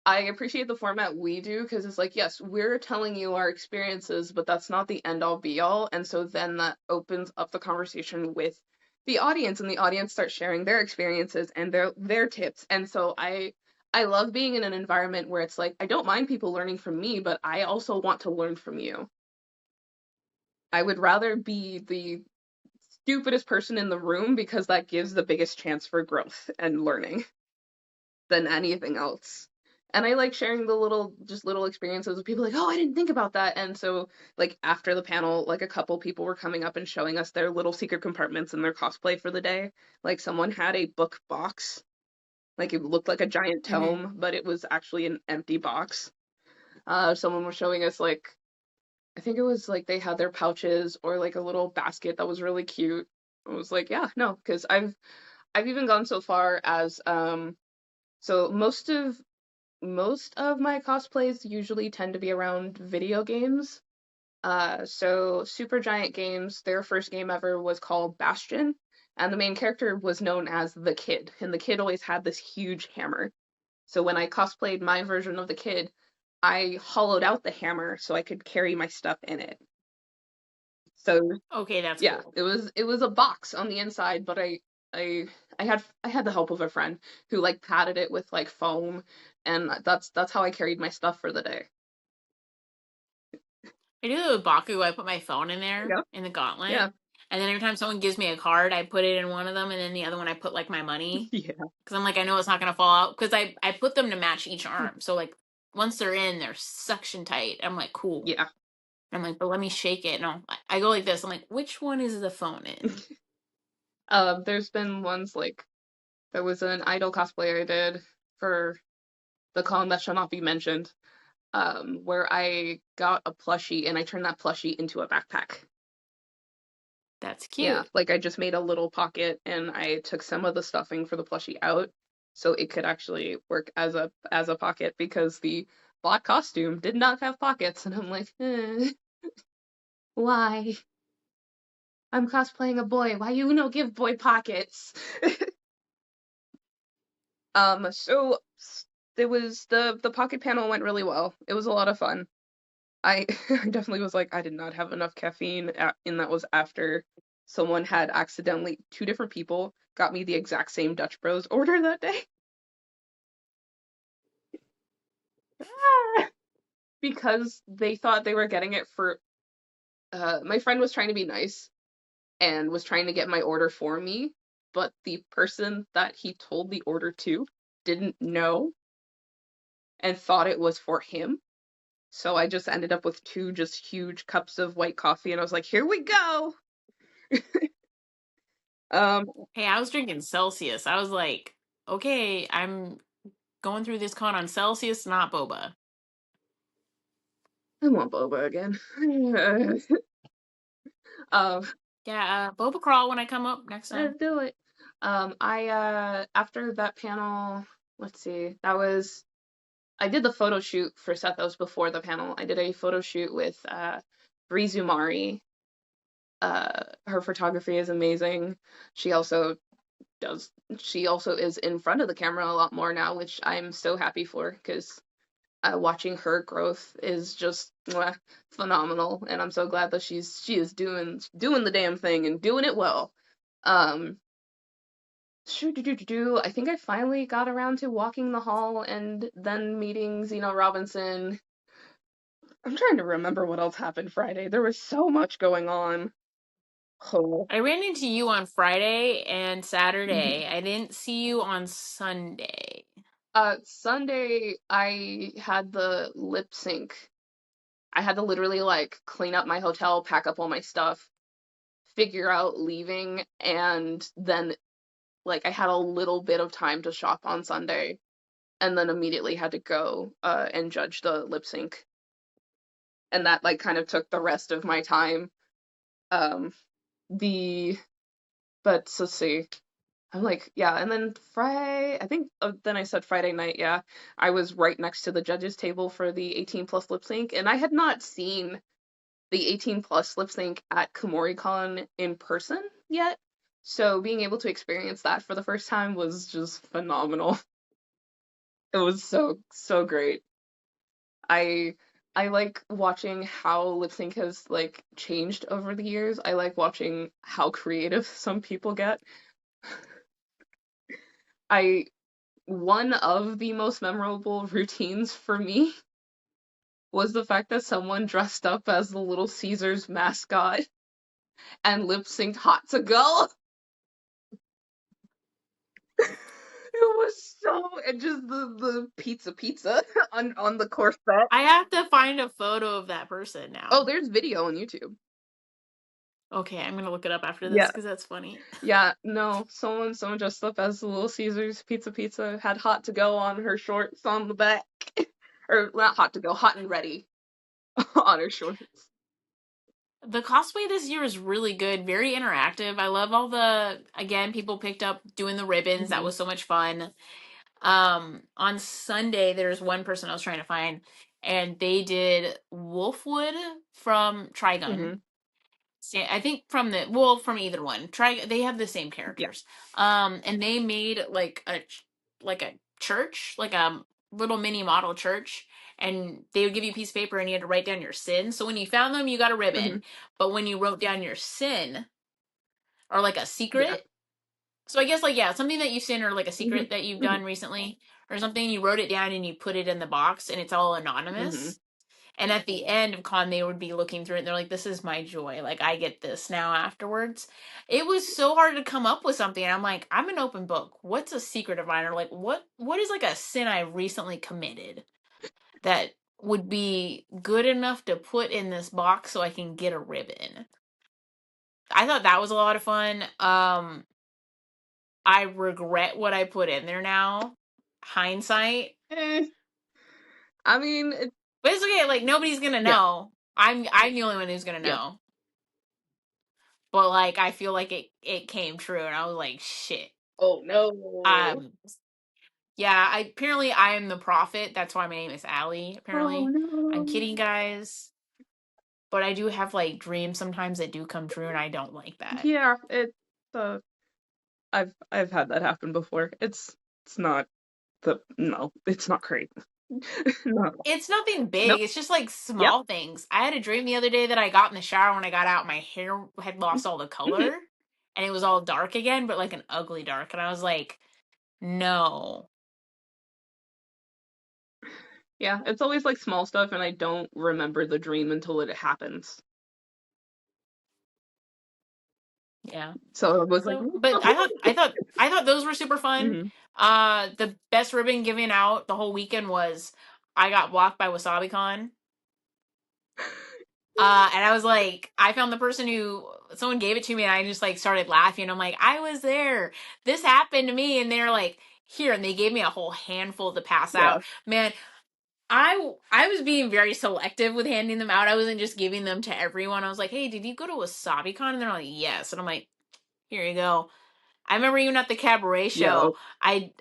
Speaker 2: I appreciate the format we do because it's like, yes, we're telling you our experiences, but that's not the end all be all. And so then that opens up the conversation with the audience, and the audience starts sharing their experiences and their tips. And so I love being in an environment where it's like I don't mind people learning from me, but I also want to learn from you. I would rather be the stupidest person in the room because that gives the biggest chance for growth and learning than anything else. And I like sharing the little experiences with people like, oh, I didn't think about that. And so, like, after the panel, like, a couple people were coming up and showing us their little secret compartments in their cosplay for the day. Like, someone had a book box. Like, it looked like a giant
Speaker 1: Mm-hmm.
Speaker 2: tome, but it was actually an empty box. Someone was showing us, like, I think it was like they had their pouches or like a little basket that was really cute. I was like, yeah, no, because I've even gone so far as so most of my cosplays usually tend to be around video games. So Supergiant Games, their first game ever was called Bastion, and the main character was known as the Kid, and the Kid always had this huge hammer. So when I cosplayed my version of the Kid, I hollowed out the hammer so I could carry my stuff in it. So
Speaker 1: Okay, that's
Speaker 2: yeah,
Speaker 1: cool.
Speaker 2: it was a box on the inside, but I I had the help of a friend who like padded it with like foam, and that's how I carried my stuff for the day.
Speaker 1: I do it with Baku. I put my phone in
Speaker 2: There
Speaker 1: there
Speaker 2: you go.
Speaker 1: in the
Speaker 2: Yeah.
Speaker 1: gauntlet, and then every time someone gives me a card, I put it in one of them, and then the other one I put like my money
Speaker 2: Yeah.
Speaker 1: because I'm like I know it's not gonna fall out because I put them to match each arm. So like once they're in, they're suction tight. I'm like cool.
Speaker 2: Yeah.
Speaker 1: I'm like, but let me shake it. No, I go like this. I'm like, which one is the phone in?
Speaker 2: There's been ones like there was an idol cosplay I did for the con that shall not be mentioned, where I got a plushie and I turned that plushie into a backpack.
Speaker 1: That's
Speaker 2: Yeah,
Speaker 1: cute.
Speaker 2: like I just made a little pocket and I took some of the stuffing for the plushie out so it could actually work as a pocket because the bot costume did not have pockets and I'm like, why? I'm cosplaying a boy. Why you no give boy pockets? So there was the pocket panel went really well. It was a lot of fun. I I definitely was like I did not have enough caffeine, and that was after someone had accidentally two different people got me the exact same Dutch Bros order that day. Because they thought they were getting it for my friend was trying to be nice and was trying to get my order for me, but the person that he told the order to didn't know and thought it was for him. So I just ended up with two just huge cups of white coffee and I was like, "Here we go." Um
Speaker 1: Hey, I was drinking Celsius. I was like, okay, I'm going through this con on Celsius, not boba.
Speaker 2: I want boba again. um
Speaker 1: Yeah, boba crawl when I come up next
Speaker 2: let's
Speaker 1: time.
Speaker 2: do it. I after that panel, let's see. That was I did the photo shoot for Seth. That was before the panel. I did a photo shoot with Brizumari. Her photography is amazing. She also does. She also is in front of the camera a lot more now, which I'm so happy for because watching her growth is just phenomenal, and I'm so glad that she is doing the damn thing and doing it well. Um, I think I finally got around to walking the hall and then meeting Zeno Robinson. I'm trying to remember what else happened Friday. There was so much going on. Oh.
Speaker 1: I ran into you on Friday and
Speaker 2: Mhm.
Speaker 1: Saturday. I didn't see you on Sunday.
Speaker 2: Sunday I had the lip sync. I had to literally like clean up my hotel, pack up all my stuff, figure out leaving, and then like I had a little bit of time to shop on Sunday, and then immediately had to go and judge the lip sync, and that like kind of took the rest of my time. Um, the but let's see. I'm like, yeah, and then Friday, I think, then I said Friday night, yeah. I was right next to the judges table for the 18 plus lip sync, and I had not seen the 18 plus lip sync at KumoriCon in person yet. So being able to experience that for the first time was just phenomenal. It was so great. I I like watching how lip sync has like changed over the years. I like watching how creative some people get. I One of the most memorable routines for me was the fact that someone dressed up as the Little Caesars mascot and lip synced Hot to Go. It was so and just the pizza on the corset.
Speaker 1: I have to find a photo of that person
Speaker 2: Oh,
Speaker 1: now.
Speaker 2: there's video on YouTube.
Speaker 1: Okay, I'm gonna look it up after this
Speaker 2: Yeah.
Speaker 1: because that's funny.
Speaker 2: Yeah, no, someone dressed up as the Little Caesars pizza had Hot to Go on her shorts on the back. Or not Hot to Go, Hot and Ready on her shorts.
Speaker 1: The cosplay this year is really good, very interactive. I love all the again people picked up doing the ribbons. That
Speaker 2: Hmm.
Speaker 1: was so much fun. On Sunday there's one person I was trying to find and they did Wolfwood from Trigun.
Speaker 2: Hmm.
Speaker 1: I think from the well from either one. Try they have the same
Speaker 2: Yeah.
Speaker 1: characters. And they made like a church, like little mini model church, and they would give you a piece of paper and you had to write down your sin. So when you found them, you got a ribbon. But when you wrote down your sin or like a
Speaker 2: Yeah.
Speaker 1: secret, so I guess like yeah, something that you sin or like a
Speaker 2: hmm
Speaker 1: secret that you've done recently or something, you wrote it down and you put it in the box and it's all
Speaker 2: hmm
Speaker 1: anonymous. And at the end of con, they would be looking through it and they're like, this is my joy. Like, I get this now afterwards. It was so hard to come up with something. I'm like, I'm an open book. What's a secret of mine? Or like, what is like a sin I recently committed that would be good enough to put in this box so I can get a ribbon? I thought that was a lot of fun. I regret what I put in there now. Hindsight.
Speaker 2: Eh, I mean,
Speaker 1: But it's okay, like nobody's gonna
Speaker 2: yeah,
Speaker 1: know. I'm the only one who's gonna
Speaker 2: yeah.
Speaker 1: know. But like I feel like it came true and I was like, shit.
Speaker 2: Oh no.
Speaker 1: Um yeah, apparently I am the prophet. That's why my name is Allie,
Speaker 2: Oh
Speaker 1: apparently. I'm
Speaker 2: no.
Speaker 1: kidding, guys. But I do have like dreams sometimes that do come true and I don't like that.
Speaker 2: Yeah, uh I've had that happen before. It's not no, it's not great. Not
Speaker 1: It's nothing big.
Speaker 2: nope.
Speaker 1: It's just like
Speaker 2: Yep.
Speaker 1: small things. I had a dream the other day that I got in the shower when I got out, my hair had lost all the color and it was all dark again, but like an ugly dark. And I was like, no.
Speaker 2: Yeah, it's always like small stuff and I don't remember the dream until it happens.
Speaker 1: Yeah.
Speaker 2: So it was like
Speaker 1: So, but I thought those were super fun.
Speaker 2: hmm
Speaker 1: The best ribbon given out the whole weekend was I got blocked by WasabiCon. And I was like, I found the person who someone gave it to me, and I just like started laughing. I'm like, I was there. This happened to me, and they're like, here, and they gave me a whole handful to pass
Speaker 2: Yeah.
Speaker 1: out. Man, I was being very selective with handing them out. I wasn't just giving them to everyone. I was like, hey, did you go to WasabiCon? And they're like, yes. And I'm like, here you go. I remember even at the cabaret
Speaker 2: Yo.
Speaker 1: show, I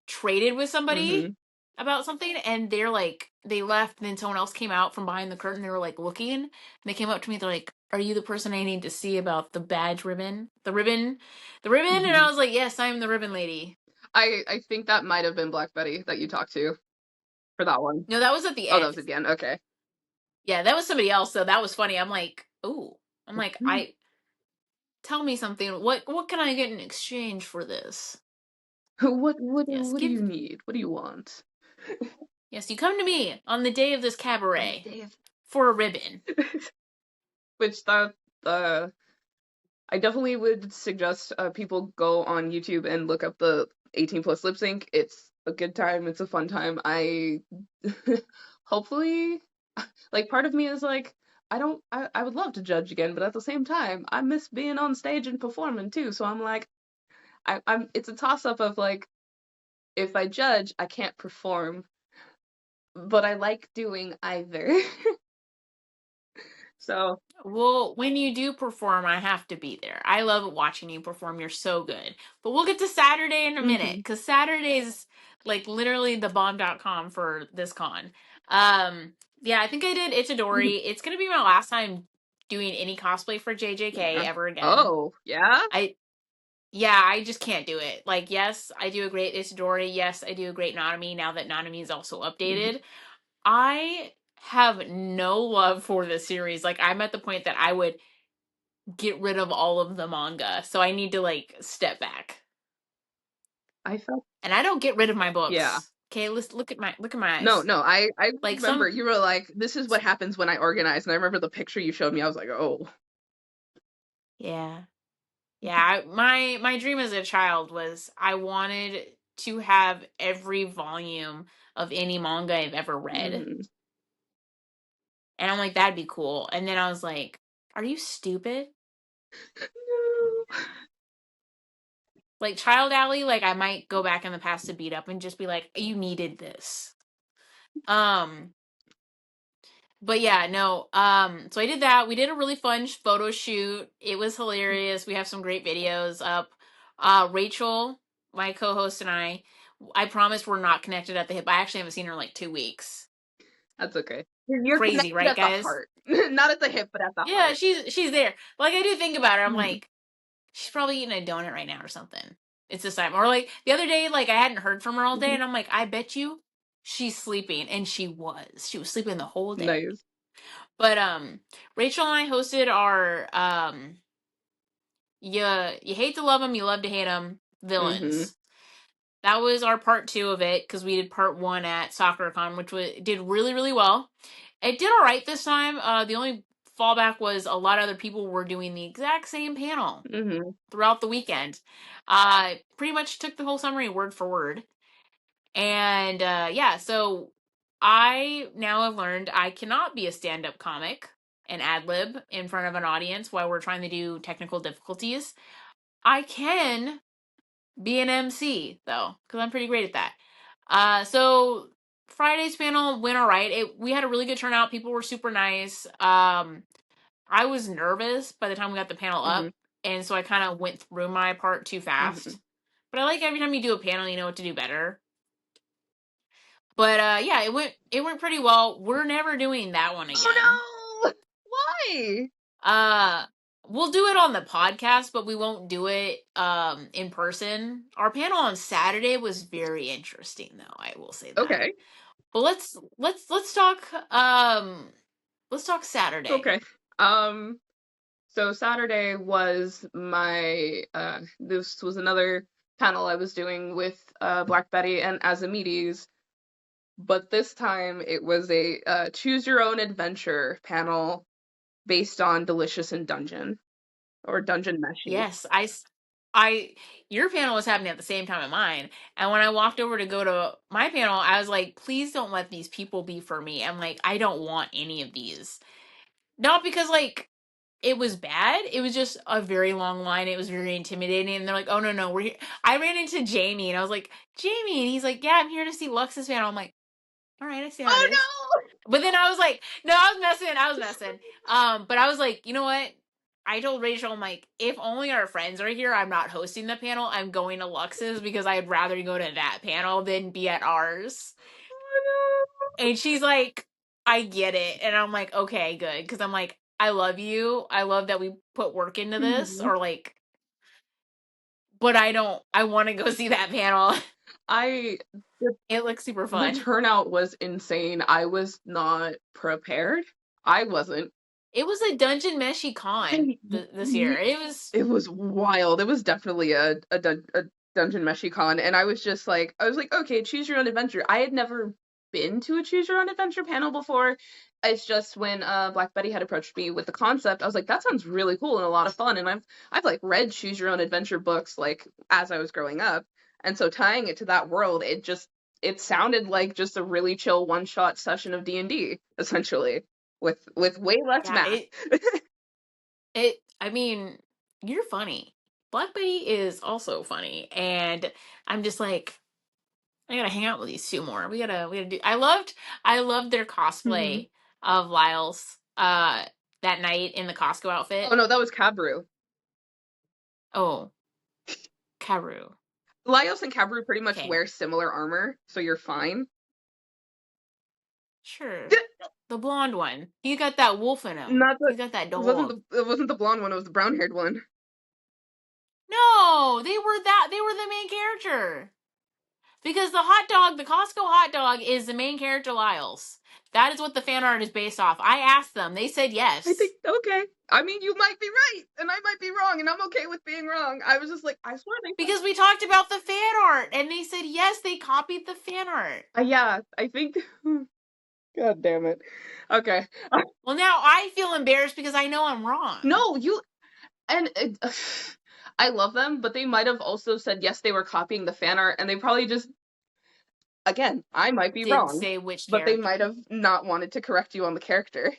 Speaker 1: traded with somebody
Speaker 2: hmm
Speaker 1: about something, and they're like, they left, and then someone else came out from behind the curtain. They were like looking, and they came up to me. They're like, "Are you the person I need to see about the badge ribbon, the ribbon?" And
Speaker 2: hmm
Speaker 1: I was like, "Yes, I am the ribbon lady."
Speaker 2: I think that might have been Black Betty that you talked to for that one.
Speaker 1: No, that was at the
Speaker 2: Oh, that was
Speaker 1: end.
Speaker 2: again. Okay.
Speaker 1: Yeah, that was somebody else. So that was funny. I'm like, "Ooh," I'm like,
Speaker 2: Mhm.
Speaker 1: I tell me something. What can I get in exchange for this? Yes,
Speaker 2: What do
Speaker 1: give.
Speaker 2: you need? What do you want?
Speaker 1: Yes, you come to me on the day of this
Speaker 2: On the
Speaker 1: cabaret
Speaker 2: day of
Speaker 1: for a ribbon.
Speaker 2: which that I definitely would suggest people go on YouTube and look up the 18 plus lip sync. It's a good time. It's a fun time. I hopefully like part of me is like I would love to judge again, but at the same time, I miss being on stage and performing too. So I'm like I'm it's a toss up of like if I judge, I can't perform, but I like doing either. So,
Speaker 1: Well, when you do perform, I have to be there. I love watching you perform. You're so good. But we'll get to Saturday in a minute
Speaker 2: mhm,
Speaker 1: because Saturday's like literally the bomb.com for this con. Yeah, I think I did
Speaker 2: mhm,
Speaker 1: Itadori. It's going to be my last time doing any cosplay for JJK
Speaker 2: yeah.
Speaker 1: ever again.
Speaker 2: Oh, yeah?
Speaker 1: I, yeah, I just can't do it. Like, yes, I do a great Itadori. Yes, I do a great Nanami now that Nanami is also
Speaker 2: Mhm.
Speaker 1: updated. I have no love for the series. Like, I'm at the point that I would get rid of all of the manga. So I need to like step back.
Speaker 2: I felt
Speaker 1: And I don't get rid of my
Speaker 2: yeah.
Speaker 1: books. Okay, let's look at my
Speaker 2: No,
Speaker 1: eyes.
Speaker 2: no, I
Speaker 1: Like
Speaker 2: remember
Speaker 1: some
Speaker 2: you were like, "This is what happens when I organize," and I remember the picture you showed me. I was like, "Oh."
Speaker 1: yeah. Yeah, my dream as a child was I wanted to have every volume of any manga I've ever read.
Speaker 2: Mhm.
Speaker 1: And I'm like that'd be cool. And then I was like, are you stupid?
Speaker 2: No.
Speaker 1: Like Child Alley, like I might go back in the past to beat up and just be like, you needed this. Um But yeah, no. So I did that. We did a really fun photo shoot. It was hilarious. We have some great videos up. Rachel, my co-host, and I promise we're not connected at the hip. I actually haven't seen her in like 2 weeks.
Speaker 2: That's okay. You're
Speaker 1: Crazy,
Speaker 2: connected
Speaker 1: right,
Speaker 2: at the
Speaker 1: guys?
Speaker 2: heart. Not at the hip, but at the
Speaker 1: Yeah,
Speaker 2: heart.
Speaker 1: she's there. Like I do think about her. I'm
Speaker 2: Mhm.
Speaker 1: like, she's probably eating a donut right now or something. It's this time. Or like the other day, like I hadn't heard from her all day,
Speaker 2: Mhm.
Speaker 1: and I'm like, I bet you. she's sleeping, and she was sleeping the whole day.
Speaker 2: Nice.
Speaker 1: But Rachel and I hosted our you hate to love them, you love to hate them
Speaker 2: Mm-hmm.
Speaker 1: villains. That was our part 2 of it, because we did part 1 at SoccerCon, which did really, really well. It did all right this time. The only fallback was a lot of other people were doing the exact same panel
Speaker 2: Mm-hmm.
Speaker 1: throughout the weekend. Pretty much took the whole summary word for word. And yeah, so I now have learned I cannot be a stand-up comic and ad lib in front of an audience while we're trying to do technical difficulties. I can be an MC though, because I'm pretty great at that. So Friday's panel went all right. We had a really good turnout. People were super nice. I was nervous by the time we got the panel
Speaker 2: Mm-hmm.
Speaker 1: up, and so I kind of went through my part too
Speaker 2: Mm-hmm.
Speaker 1: fast. But I like every time you do a panel, you know what to do better. But yeah, it went pretty well. We're never doing that one again.
Speaker 2: Oh no! Why?
Speaker 1: Uh we'll do it on the podcast, but we won't do it in person. Our panel on Saturday was very interesting though, I will say that.
Speaker 2: Okay.
Speaker 1: But let's talk Saturday.
Speaker 2: Okay. So Saturday was my this was another panel I was doing with Black Betty and Azamides, but this time it was a choose your own adventure panel based on Delicious in Dungeon or Dungeon Meshi.
Speaker 1: Yes, I your panel was happening at the same time as mine. And when I walked over to go to my panel, I was like, please don't let these people be for me. I'm like, I don't want any of these. Not because like it was bad. It was just a very long line. It was very intimidating. And they're like, oh no, no, we're here. I ran into Jamie and I was like, Jamie, and he's like, yeah, I'm here to see Lux's panel. I'm like, all right, I see how it
Speaker 2: Oh
Speaker 1: is. But then I was like, no, I was messing. But I was like, you know what? I told Rachel, I'm like, if only our friends are here, I'm not hosting the panel. I'm going to Lux's because I'd rather go to that panel than be at ours. And she's like, I get it. And I'm like, okay, good. Because I'm like, I love you. I love that we put work into
Speaker 2: no!
Speaker 1: this. Or like, but I want to go see that panel.
Speaker 2: I the,
Speaker 1: It looks super
Speaker 2: the
Speaker 1: fun.
Speaker 2: turnout was insane. I was not prepared. I wasn't.
Speaker 1: It was a Dungeon Meshi con this year.
Speaker 2: It was wild. It was definitely a Dungeon Meshi Con, and I was like, okay, choose your own adventure. I had never been to a choose your own adventure panel before. It's just when Black Betty had approached me with the concept, I was like, that sounds really cool and a lot of fun. And I've like read choose your own adventure books like as I was growing up, and so tying it to that world, it sounded like just a really chill one shot session of D&D essentially with way less
Speaker 1: Yeah,
Speaker 2: math.
Speaker 1: I mean, you're funny. Black Betty is also funny, and I'm just like, I gotta hang out with these two more. We gotta do. I loved their
Speaker 2: Mhm.
Speaker 1: cosplay of Lyle's that night in the Costco
Speaker 2: Oh
Speaker 1: outfit.
Speaker 2: no, that was Cabru.
Speaker 1: Oh, Karu.
Speaker 2: Laios and Cabru pretty much
Speaker 1: Okay,
Speaker 2: wear similar armor, so you're fine.
Speaker 1: sure. The blonde one. He got that wolf in him.
Speaker 2: Not the
Speaker 1: He got that
Speaker 2: It wasn't
Speaker 1: dog.
Speaker 2: the blonde one, it was the brown haired one.
Speaker 1: No, they were the main character. Because the Costco hot dog is the main character Lyles. That is what the fan art is based off. I asked them. They said
Speaker 2: I think
Speaker 1: yes.
Speaker 2: okay. I mean, you might be right, and I might be wrong, and I'm okay with being wrong. I was just like, I swear they said.
Speaker 1: Because we talked about the fan art and they said yes, they copied the fan art.
Speaker 2: Yeah, I think. God damn it. Okay.
Speaker 1: Well, now I feel embarrassed because I know I'm wrong.
Speaker 2: No, you and I love them, but they might have also said yes, they were copying the fan art, and they probably just again, I might be
Speaker 1: Didn't
Speaker 2: wrong,
Speaker 1: say which
Speaker 2: but they might
Speaker 1: character.
Speaker 2: have not wanted to correct you on the character.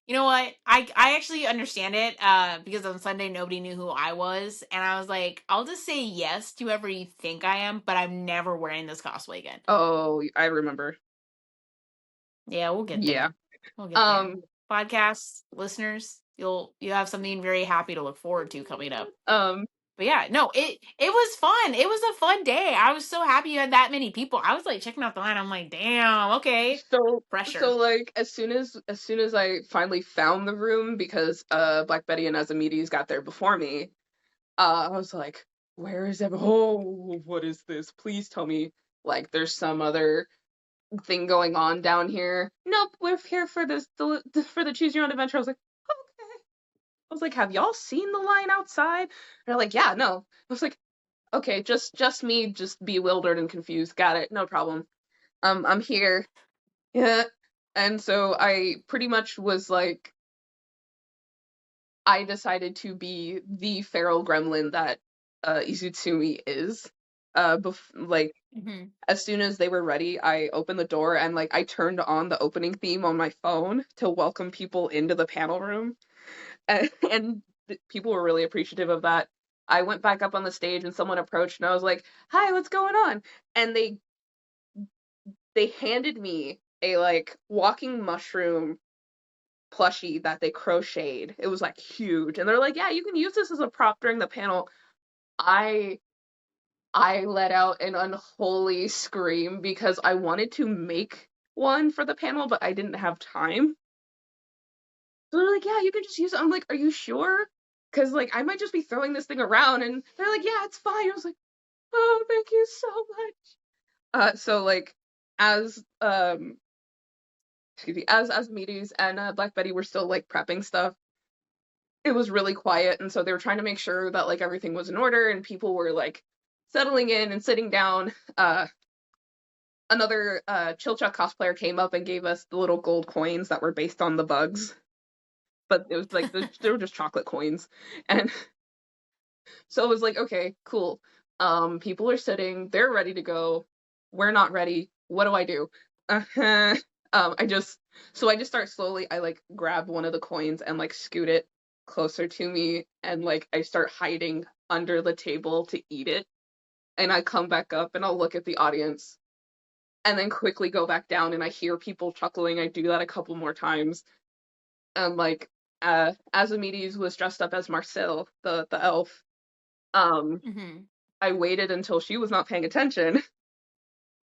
Speaker 1: You know what? I actually understand it because on Sunday nobody knew who I was. And I was like, I'll just say yes to whoever you think I am, but I'm never wearing this cosplay again.
Speaker 2: Oh, I remember.
Speaker 1: Yeah, we'll get
Speaker 2: Yeah.
Speaker 1: there. We'll get there.
Speaker 2: Um,
Speaker 1: Podcast listeners, you'll have something very happy to look forward to coming up.
Speaker 2: um,
Speaker 1: But yeah, no, it was fun. It was a fun day. I was so happy you had that many people. I was like checking out the line. I'm like, damn, okay,
Speaker 2: so
Speaker 1: pressure.
Speaker 2: like as soon as I finally found the room because Black Betty and Azamides got there before me, I was like, where is everyone? Oh, what is this? Please tell me Like there's some other thing going on down here. Nope, we're here for for the choose your own adventure. I was like, okay. I was like, have y'all seen the line outside? They're like, yeah, no. I was like, okay, just me, just bewildered and confused. Got it, no problem. I'm here. Yeah. And so I pretty much was like, I decided to be the feral gremlin that Izutsumi is. Like
Speaker 1: Hmm.
Speaker 2: as soon as they were ready, I opened the door and like I turned on the opening theme on my phone to welcome people into the panel room, and people were really appreciative of that. I went back up on the stage and someone approached and I was like, "Hi, what's going on?" And they handed me a like walking mushroom plushie that they crocheted. It was like huge. And they're like, "Yeah, you can use this as a prop during the panel." I I let out an unholy scream because I wanted to make one for the panel, but I didn't have time. So they're like, "Yeah, you can just use it." I'm like, "Are you sure?" Because like I might just be throwing this thing around, and they're like, "Yeah, it's fine." I was like, "Oh, thank you so much." So like as excuse me, as Meaties and Black Betty were still like prepping stuff, it was really quiet, and so they were trying to make sure that like everything was in order and people were like settling in and sitting down. Another Chilchuck cosplayer came up and gave us the little gold coins that were based on the bugs, but it was like they were just chocolate coins, and so it was like, okay, cool. People are sitting, they're ready to go. We're not ready. What do I do? Uh-huh. I just so I just start slowly. I like grab one of the coins and like scoot it closer to me, and like I start hiding under the table to eat it. And I come back up and I'll look at the audience and then quickly go back down and I hear people chuckling. I do that a couple more times. And like Azumides was dressed up as Marcel, the elf. Um
Speaker 1: Hmm.
Speaker 2: I waited until she was not paying attention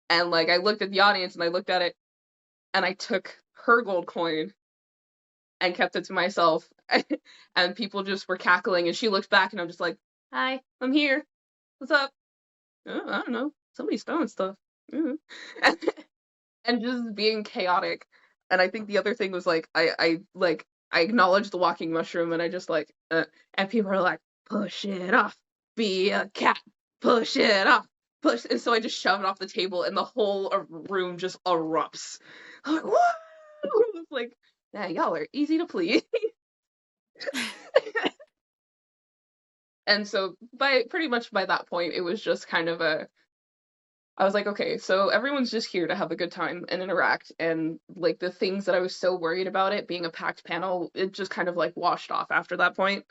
Speaker 2: and like I looked at the audience and I looked at it and I took her gold coin and kept it to myself. And people just were cackling and she looked back and I'm just like, "Hi, I'm here. What's up?" "Oh, I don't know. Somebody's throwing stuff." Mhm. And just being chaotic. And I think the other thing was like I acknowledged the walking mushroom and I just like and people are like, "Push it off, be a cat, push it off, push." And so I just shove it off the table and the whole room just erupts. I'm like, what? It's like, yeah, y'all are easy to please. And so by pretty much by that point it was just kind of a I was like, okay, so everyone's just here to have a good time and interact. And like the things that I was so worried about it being a packed panel, it just kind of like washed off after that point.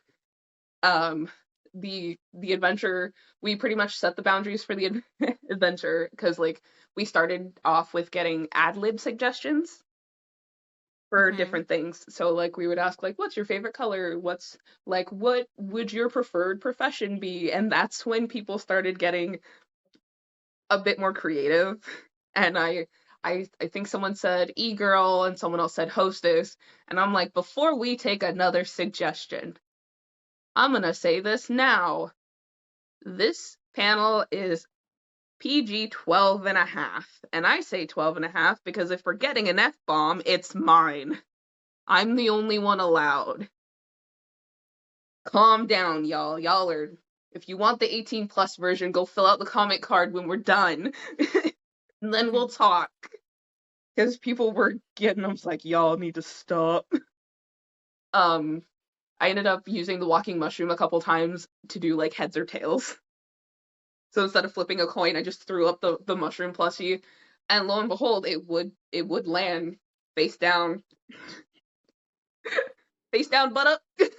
Speaker 2: Um, the adventure, we pretty much set the boundaries for the adventure because like we started off with getting ad lib suggestions for
Speaker 1: Hmm.
Speaker 2: different things. So like we would ask like, what's your favorite color? What's like what would your preferred profession be? And that's when people started getting a bit more creative. And I think someone said e-girl and someone else said hostess. And I'm like, before we take another suggestion, I'm gonna say this now. This panel is PG 12 and a half. And I say 12 and a half because if we're getting an F-bomb, it's mine. I'm the only one allowed. Calm down, y'all. Y'all are if you want the 18 plus version, go fill out the comment card when we're done. And then we'll
Speaker 1: Hmm.
Speaker 2: talk. Because people were getting, I was like, y'all need to stop. Um, I ended up using the walking mushroom a couple times to do like heads or tails. So instead of flipping a coin, I just threw up the mushroom plushie, and lo and behold, it would land face down, face down, butt up, and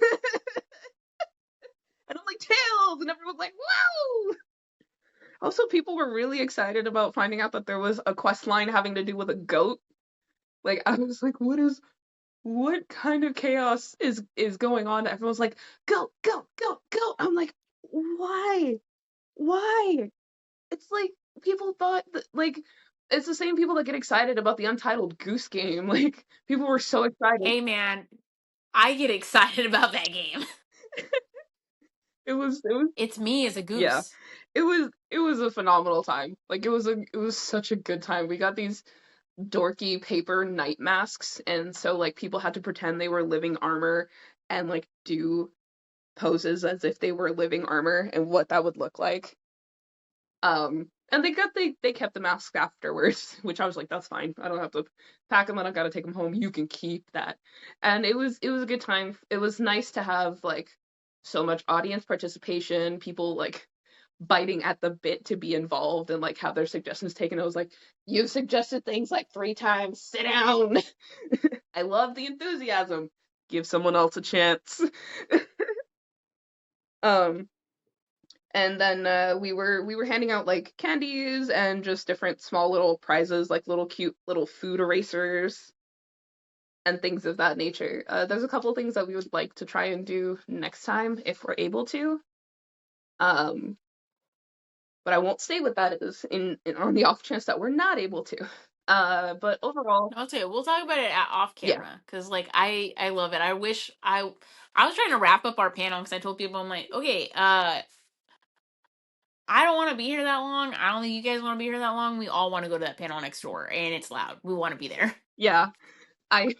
Speaker 2: I'm like tails, and everyone's like, wow. Also, people were really excited about finding out that there was a quest line having to do with a goat. Like I was like, what kind of chaos is going on? Everyone's like, go, go, go, go. I'm like, why? Why? It's like people thought that like it's the same people that get excited about the Untitled Goose Game. Like people were so excited.
Speaker 1: Hey man, I get excited about that game.
Speaker 2: It was
Speaker 1: It's me as a
Speaker 2: yeah.
Speaker 1: goose.
Speaker 2: it was a phenomenal time. Like it was such a good time. We got these dorky paper night masks, and so like people had to pretend they were living armor and like do poses as if they were living armor and what that would look like. And they kept the masks afterwards, which I was like, that's fine. I don't have to pack them. I don't gotta take them home. You can keep that. And it was a good time. It was nice to have like so much audience participation, people like biting at the bit to be involved and like have their suggestions taken. I was like, you've suggested things like 3 times. Sit down. I love the enthusiasm. Give someone else a chance. um, and then we were handing out like candies and just different small little prizes, like little cute little food erasers and things of that nature. There's a couple of things that we would like to try and do next time if we're able to. Um, but I won't say what that is in on the off chance that we're not able to. But overall,
Speaker 1: I'll tell you, we'll talk about it off
Speaker 2: yeah,
Speaker 1: camera because like I love it. I wish I was trying to wrap up our panel because I told people I'm like, okay, I don't want to be here that long. I don't think you guys want to be here that long. We all want to go to that panel next door, and it's loud. We want to be there.
Speaker 2: yeah. I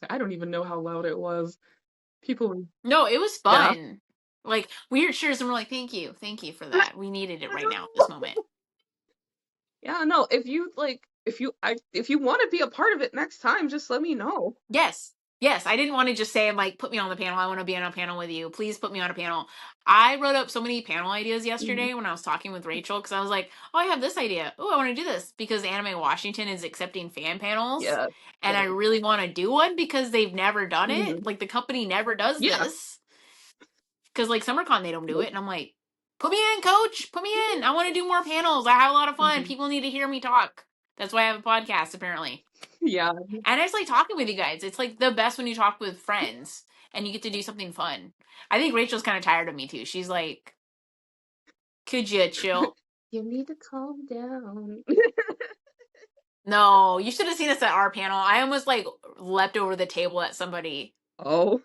Speaker 2: I don't even know how loud it was. People were,
Speaker 1: No, it was
Speaker 2: yeah.
Speaker 1: fun. Like we heard cheers and we're like, thank you for
Speaker 2: I
Speaker 1: that. We needed it right now, this
Speaker 2: know.
Speaker 1: moment.
Speaker 2: Yeah, no, if you like if you want to be a part of it next time, just let me know.
Speaker 1: Yes. Yes, I didn't want to just say like put me on the panel. I want to be on a panel with you. Please put me on a panel. I wrote up so many panel ideas
Speaker 2: Mhm.
Speaker 1: yesterday when I was talking with Rachel because I was like, "Oh, I have this idea. Oh, I want to do this because Anime Washington is accepting fan panels
Speaker 2: Yeah.
Speaker 1: and I
Speaker 2: Same.
Speaker 1: really want to do one because they've never done it.
Speaker 2: Mhm.
Speaker 1: Like the company never does
Speaker 2: Yeah.
Speaker 1: this because like SummerCon they don't do it." And I'm like, "Put me in, coach. Put me in. I want to do more panels. I have a lot of fun.
Speaker 2: Mhm.
Speaker 1: People need to hear me talk." That's why I have a podcast apparently.
Speaker 2: Yeah.
Speaker 1: And I just like talking with you guys. It's like the best when you talk with friends and you get to do something fun. I think Rachel's kind of tired of me too. She's like, could you chill?
Speaker 2: You need to calm down.
Speaker 1: No, you should have seen us at our panel. I almost like leapt over the table at somebody.
Speaker 2: Oh.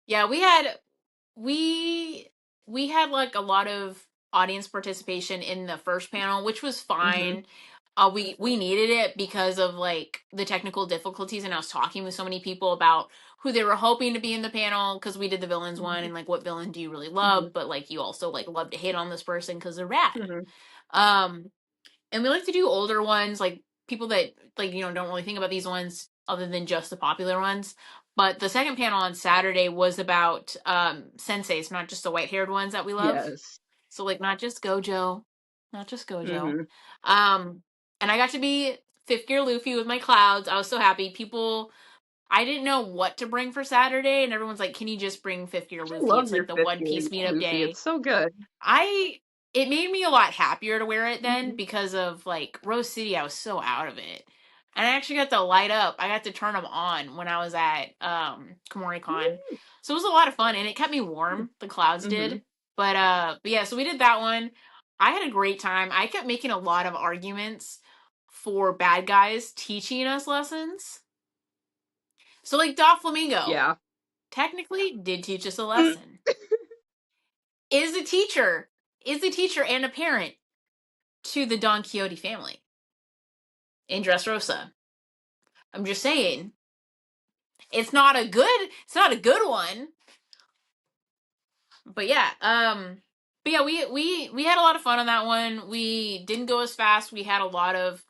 Speaker 1: Yeah, we we had like a lot of audience participation in the first panel, which was
Speaker 2: Mhm.
Speaker 1: fine. We needed it because of like the technical difficulties, and I was talking with so many people about who they were hoping to be in the panel because we did the villains one
Speaker 2: Mhm.
Speaker 1: and like what villain do you really
Speaker 2: Mhm.
Speaker 1: love, but like you also like love to hate on this person because they're rad.
Speaker 2: Mhm.
Speaker 1: Um, and we like to do older ones, like people that like don't really think about these ones other than just the popular ones. But the second panel on Saturday was about senseis, not just the white-haired ones that we love.
Speaker 2: Yes.
Speaker 1: So like not just Gojo, not just Gojo.
Speaker 2: Mhm.
Speaker 1: Um, and I got to be fifth gear Luffy with my clouds. I was so happy. People, I didn't know what to bring for Saturday, and everyone's like, "Can you just bring fifth gear
Speaker 2: I
Speaker 1: Luffy?
Speaker 2: love
Speaker 1: It's
Speaker 2: your
Speaker 1: like the
Speaker 2: fifth
Speaker 1: One
Speaker 2: year
Speaker 1: Piece meetup
Speaker 2: Luffy.
Speaker 1: day."
Speaker 2: It's so good.
Speaker 1: I it made me a lot happier to wear it then
Speaker 2: Mhm.
Speaker 1: because of like Rose City. I was so out of it, and I actually got to light up. I got to turn them on when I was at KumoriCon, so it was a lot of fun, and it kept me warm. The clouds
Speaker 2: Mhm.
Speaker 1: did, but yeah. So we did that one. I had a great time. I kept making a lot of arguments for bad guys teaching us lessons. So like Doflamingo
Speaker 2: Yeah.
Speaker 1: technically did teach us a
Speaker 2: Mm.
Speaker 1: lesson. Is a teacher and a parent to the Don Quixote family in Dressrosa. I'm just saying, it's not a good one, but yeah, we had a lot of fun on that one. We didn't go as fast. We had a lot of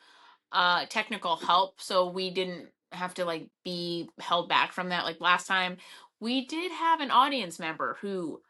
Speaker 1: technical help, so we didn't have to like be held back from that like last time. We did have an audience member who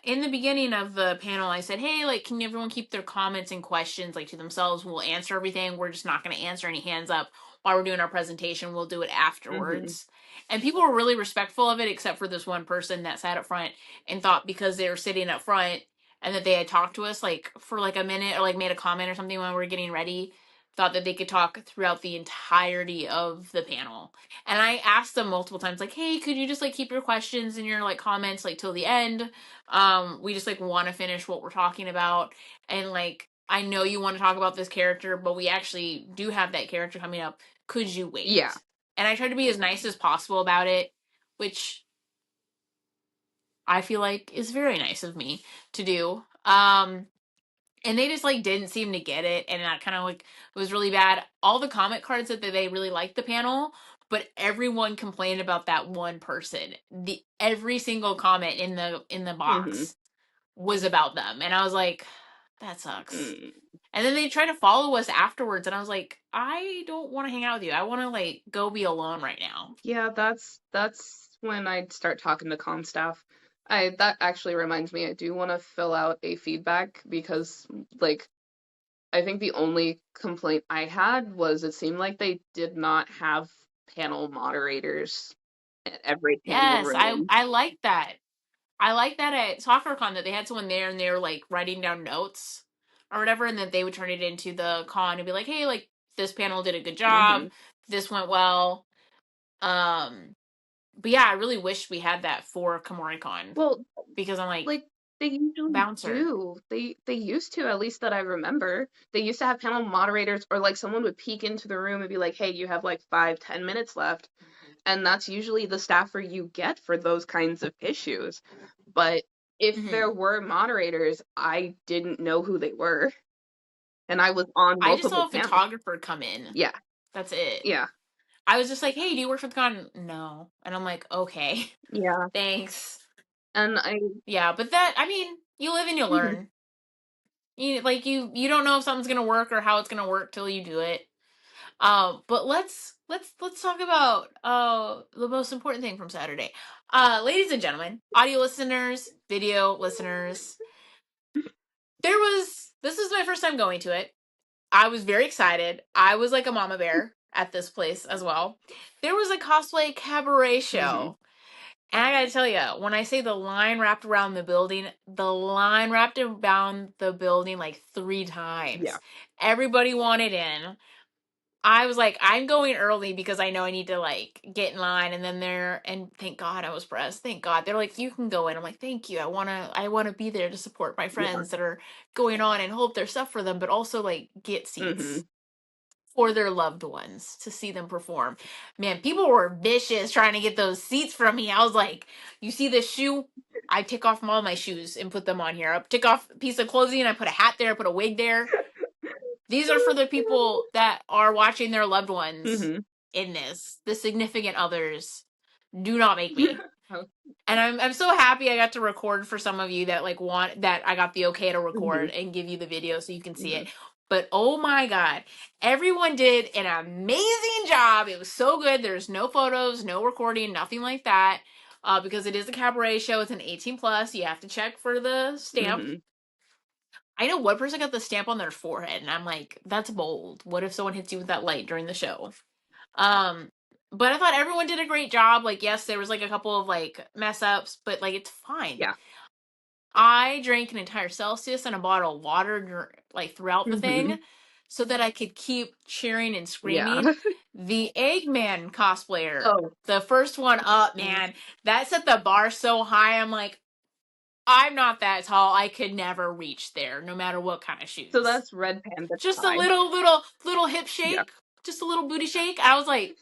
Speaker 1: in the beginning of the panel, I said, "Hey, like, can everyone keep their comments and questions like to themselves? We'll answer everything. We're just not going to answer any hands up while we're doing our presentation. We'll do it
Speaker 2: Mhm.
Speaker 1: afterwards." And people were really respectful of it, except for this one person that sat up front and thought because they were sitting up front and that they had talked to us like for like a minute or like made a comment or something when we were getting ready, thought that they could talk throughout the entirety of the panel. And I asked them multiple times, like, "Hey, could you just like keep your questions and your like comments like till the end? We just like want to finish what we're talking about, and like I know you want to talk about this character, but we actually do have that character coming up. Could you
Speaker 2: Yeah.
Speaker 1: wait?" And I tried to be as nice as possible about it, which I feel like is very nice of me to do. And they just like didn't seem to get it, and that kind of like was really bad. All the comment cards said that they really liked the panel, but everyone complained about that one person. The every single comment in the
Speaker 2: Mm-hmm.
Speaker 1: box was about them, and I was like, that sucks.
Speaker 2: Mm.
Speaker 1: And then they tried to follow us afterwards, and I was like, I don't want to hang out with you. I want to like go be alone right now.
Speaker 2: Yeah, that's when I'd start talking to comm staff. I that actually reminds me, I do want to fill out a feedback because like I think the only complaint I had was it seemed like they did not have panel moderators at every panel
Speaker 1: Yes,
Speaker 2: room.
Speaker 1: I like that. I like that at SoccerCon that they had someone there and they were like writing down notes or whatever, and then they would turn it into the con and be like, "Hey, like this panel did a good job.
Speaker 2: Hmm.
Speaker 1: This went well." Um, but yeah, I really wish we had that for KumoriCon
Speaker 2: Well,
Speaker 1: because I'm like
Speaker 2: like they usually
Speaker 1: bouncer.
Speaker 2: do. They used to, at least that I remember. They used to have panel moderators or like someone would peek into the room and be like, "Hey, you have like 5, 10 minutes left." And that's usually the staffer you get for those kinds of issues. But if
Speaker 1: Hmm.
Speaker 2: there were moderators, I didn't know who they were, and I was on
Speaker 1: I just
Speaker 2: multiple
Speaker 1: saw a
Speaker 2: panels.
Speaker 1: photographer come in.
Speaker 2: Yeah,
Speaker 1: That's it.
Speaker 2: yeah,
Speaker 1: I was just like, "Hey, do you work for the con?" No, and I'm like, "Okay,
Speaker 2: yeah.
Speaker 1: thanks."
Speaker 2: And I,
Speaker 1: Yeah, but that I mean, you live and you
Speaker 2: mhm,
Speaker 1: learn. You don't know if something's gonna work or how it's gonna work till you do it. But let's talk about the most important thing from Saturday. Ladies and gentlemen, audio listeners, video listeners, this is my first time going to it. I was very excited. I was like a mama bear at this place as well. There was a cosplay cabaret
Speaker 2: mhm,
Speaker 1: show. And I gotta tell you, when I say the line wrapped around the line wrapped around the building like 3 times.
Speaker 2: yeah,
Speaker 1: Everybody wanted in. I was like, I'm going early because I know I need to like get in line, and then there, and thank God I was pressed. Thank God they're like, you can go in. I'm like, thank you. I wanna be there to support my
Speaker 2: yeah,
Speaker 1: friends that are going on and hope there's stuff for them, but also like get
Speaker 2: mhm,
Speaker 1: seats for their loved ones to see them perform. Man, people were vicious trying to get those seats from me. I was like, you see this shoe? I take off all my shoes and put them on here. I take off a piece of clothing, I put a hat there, I put a wig there. These are for the people that are watching their loved ones
Speaker 2: mhm.
Speaker 1: in this, the significant others. Do not make me. And I'm so happy I got to record for some of you that like want that I got the okay to record
Speaker 2: Mhm,
Speaker 1: and give you the video so you can see
Speaker 2: mhm.
Speaker 1: it. But oh my god, everyone did an amazing job. It was so good. There's no photos, no recording, nothing like that. Because it is a cabaret show, it's an 18 plus. You have to check for the stamp.
Speaker 2: Mhm.
Speaker 1: I know one person got the stamp on their forehead, and I'm like, that's bold. What if someone hits you with that light during the show? Um, but I thought everyone did a great job. Like, yes, there was like a couple of like mess ups, but like it's fine.
Speaker 2: Yeah.
Speaker 1: I drank an entire Celsius and a bottle of water like throughout the thing,
Speaker 2: Mhm.
Speaker 1: so that I could keep cheering and
Speaker 2: Yeah.
Speaker 1: screaming. The Eggman cosplayer,
Speaker 2: Oh.
Speaker 1: the first one up,
Speaker 2: Mm.
Speaker 1: man, that set the bar so high. I'm like, I'm not that tall. I could never reach there, no matter what kind of
Speaker 2: So
Speaker 1: shoes.
Speaker 2: that's Red Panda
Speaker 1: Just a
Speaker 2: Kai.
Speaker 1: little hip
Speaker 2: Yeah.
Speaker 1: shake, just a little booty shake. I was like,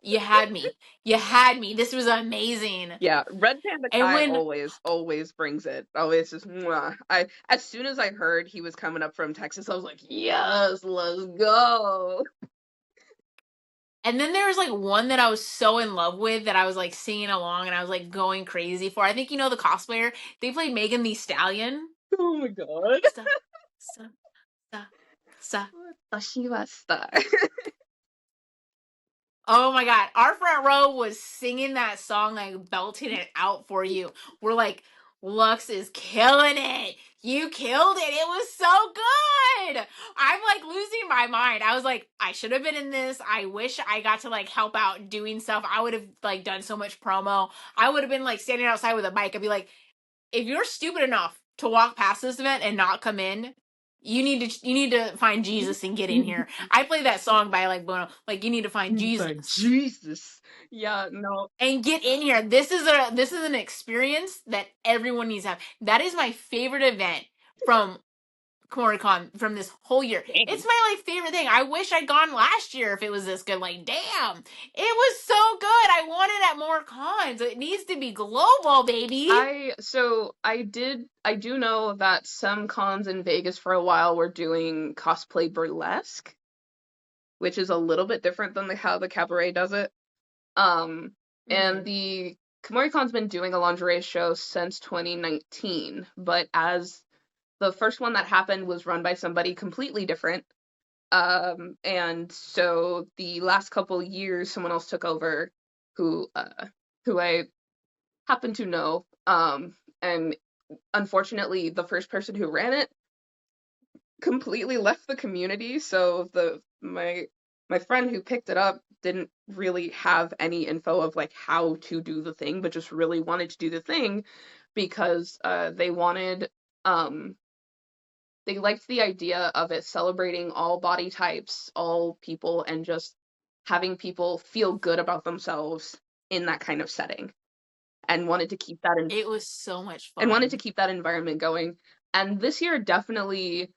Speaker 1: you had me. You had me. This was amazing.
Speaker 2: Yeah, Red Panda
Speaker 1: And
Speaker 2: Kai
Speaker 1: when
Speaker 2: always brings it. Always just mwah. I as soon as I heard he was coming up from Texas, I was like, yes, let's go.
Speaker 1: and then there was like one that I was so in love with that I was like singing along and I was like going crazy for. I think you know the cosplayer. They played Megan the Stallion.
Speaker 2: Oh my god.
Speaker 1: Sa sa sa sa.
Speaker 2: Watashi
Speaker 1: Oh my god, our front row was singing that song, like belting it out for you. We're like, Lux is killing it. You killed it. It was so good. I'm like losing my mind. I was like, I should have been in this. I wish I got to like help out doing stuff. I would have like done so much promo. I would have been like standing outside with a mic. I'd be like, if you're stupid enough to walk past this event and not come in, you need to find Jesus and get in here. I play that song by like Bono, like you need to find
Speaker 2: Like
Speaker 1: Jesus
Speaker 2: Jesus. Yeah, no.
Speaker 1: and get in here. This is an experience that everyone needs to have. That is my favorite event from KumoriCon from this whole year.
Speaker 2: Dang.
Speaker 1: It's my like favorite thing. I wish I'd gone last year if it was this good. Like, damn, it was so good. I want it at more cons. It needs to be global, baby.
Speaker 2: I do know that some cons in Vegas for a while were doing cosplay burlesque, which is a little bit different than how the cabaret does it. And the KumoriCon's been doing a lingerie show since 2019, but as the first one that happened was run by somebody completely different. And so the last couple years, someone else took over who I happen to know. And unfortunately, the first person who ran it completely left the community. So my friend who picked it up didn't really have any info of like how to do the thing, but just really wanted to do the thing because they wanted they liked the idea of it celebrating all body types, all people, and just having people feel good about themselves in that kind of setting, and wanted to keep that in.
Speaker 1: It was so much fun.
Speaker 2: And wanted to keep that environment going. And this year, definitely,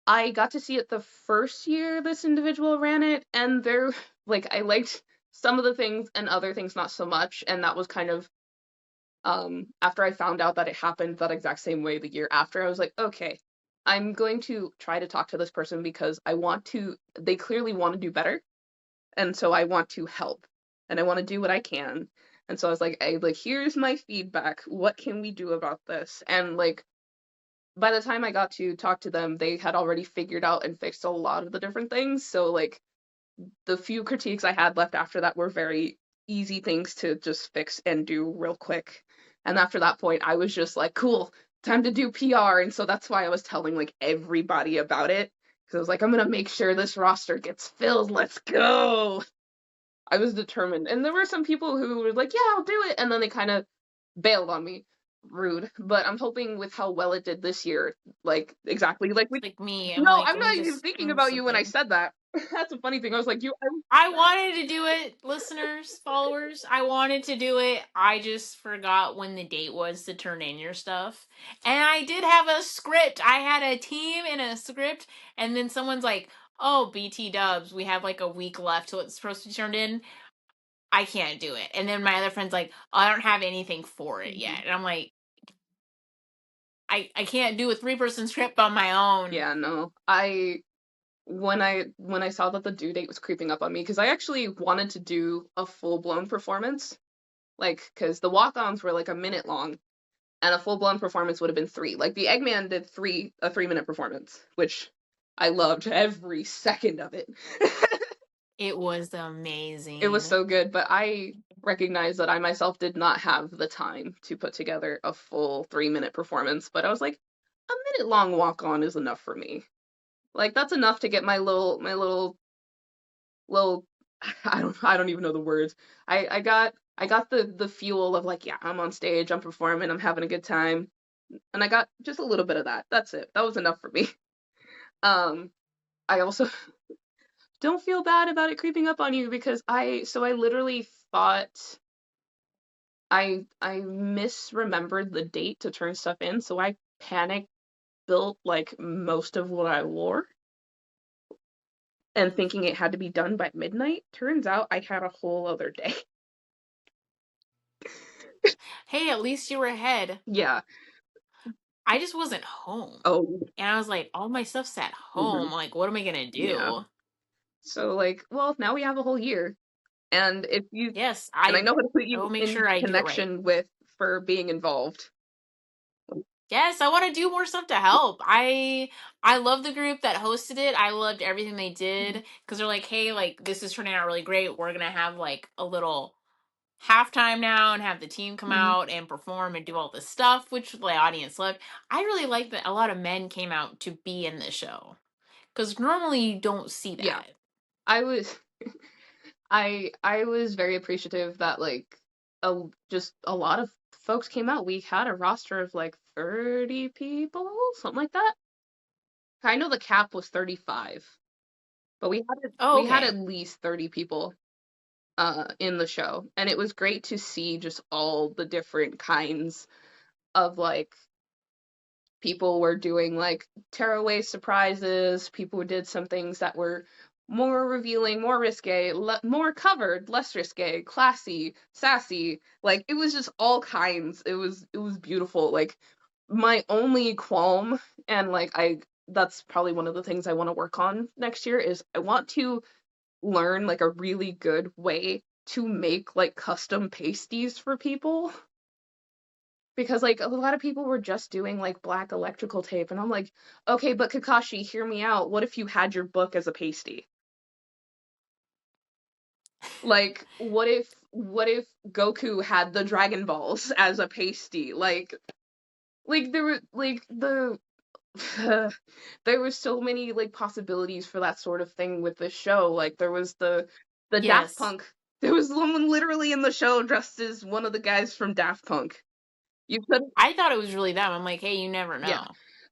Speaker 2: I got to see it the first year this individual ran it, and there, like, I liked some of the things and other things not so much, and that was kind of after I found out that it happened that exact same way the year after, I was like, okay, I'm going to try to talk to this person because they clearly want to do better. And so I want to help and I want to do what I can. And so I was like, here's my feedback. What can we do about this? And like, by the time I got to talk to them, they had already figured out and fixed a lot of the different things. So like, the few critiques I had left after that were very easy things to just fix and do real quick. And after that point, I was just like, cool, time to do PR. And so that's why I was telling like everybody about it. Because I was like, I'm going to make sure this roster gets filled. Let's go. I was determined. And there were some people who were like, yeah, I'll do it. And then they kind of bailed on me. Rude. But I'm hoping with how well it did this year, like exactly like we.
Speaker 1: Like me, I'm
Speaker 2: No,
Speaker 1: like,
Speaker 2: I'm
Speaker 1: let me
Speaker 2: not even
Speaker 1: just
Speaker 2: thinking
Speaker 1: move
Speaker 2: about you when I
Speaker 1: something.
Speaker 2: said that. That's a funny thing. I was like,
Speaker 1: I wanted to do it, listeners, followers. I wanted to do it. I just forgot when the date was to turn in your stuff. And I did have a script. I had a team and a script. And then someone's like, oh, BT dubs, we have like a week left till it's supposed to be turned in. I can't do it. And then my other friend's like, oh, I don't have anything for it yet. And I'm like, I can't do a 3-person script on my own.
Speaker 2: Yeah, no. When I saw that the due date was creeping up on me, because I actually wanted to do a full-blown performance, like, because the walk-ons were like a minute long, and a full-blown performance would have been 3. Like the Eggman did a 3-minute performance, which I loved every second of it.
Speaker 1: It was amazing.
Speaker 2: It was so good, but I recognized that I myself did not have the time to put together a full 3-minute performance, but I was like, a minute long walk-on is enough for me. Like that's enough to get my little I don't even know the words. I got the fuel of like, yeah, I'm on stage, I'm performing, I'm having a good time. And I got just a little bit of that. That's it. That was enough for me. I also don't feel bad about it creeping up on you because I literally thought I misremembered the date to turn stuff in, so I panic built like most of what I wore. And thinking it had to be done by midnight. Turns out I had a whole other day.
Speaker 1: Hey, at least you were ahead.
Speaker 2: Yeah.
Speaker 1: I just wasn't home.
Speaker 2: Oh.
Speaker 1: And I was like, all my stuff's at home.
Speaker 2: Mhm.
Speaker 1: Like, what am I going to
Speaker 2: Yeah.
Speaker 1: do?
Speaker 2: So like, well, now we have a whole year. And
Speaker 1: Yes,
Speaker 2: and I know how to put
Speaker 1: I will
Speaker 2: you
Speaker 1: make
Speaker 2: in
Speaker 1: sure I do it right.
Speaker 2: connection with for being involved.
Speaker 1: Yes, I want to do more stuff to help. I love the group that hosted it. I loved everything they did because they're like, hey, like this is turning out really great. We're gonna have like a little halftime now and have the team come
Speaker 2: Mhm.
Speaker 1: out and perform and do all this stuff, which the audience loved. I really like that a lot of men came out to be in this show because normally you don't see
Speaker 2: Yeah.
Speaker 1: that.
Speaker 2: I was I was very appreciative that like just a lot of folks came out. We had a roster of like 30 people, something like that. I know the cap was 35, but
Speaker 1: Oh,
Speaker 2: we had
Speaker 1: okay.
Speaker 2: at least 30 people in the show, and it was great to see just all the different kinds of like People were doing like tearaway surprises. People did some things that were more revealing, more risque, more covered, less risque, classy, sassy. Like it was just all kinds. It was beautiful. Like my only qualm, and like that's probably one of the things I want to work on next year, is I want to learn like a really good way to make like custom pasties for people, because like a lot of people were just doing like black electrical tape, and I'm like, okay, but Kakashi, hear me out. What if you had your book as a pasty? Like, what if Goku had the Dragon Balls as a pasty? Like there were like there was so many like possibilities for that sort of thing with this show. Like there was the Daft
Speaker 1: Yes.
Speaker 2: Punk. There was someone literally in the show dressed as one of the guys from Daft Punk. You could,
Speaker 1: I thought it was really them. I'm like, hey, you never
Speaker 2: yeah.
Speaker 1: know.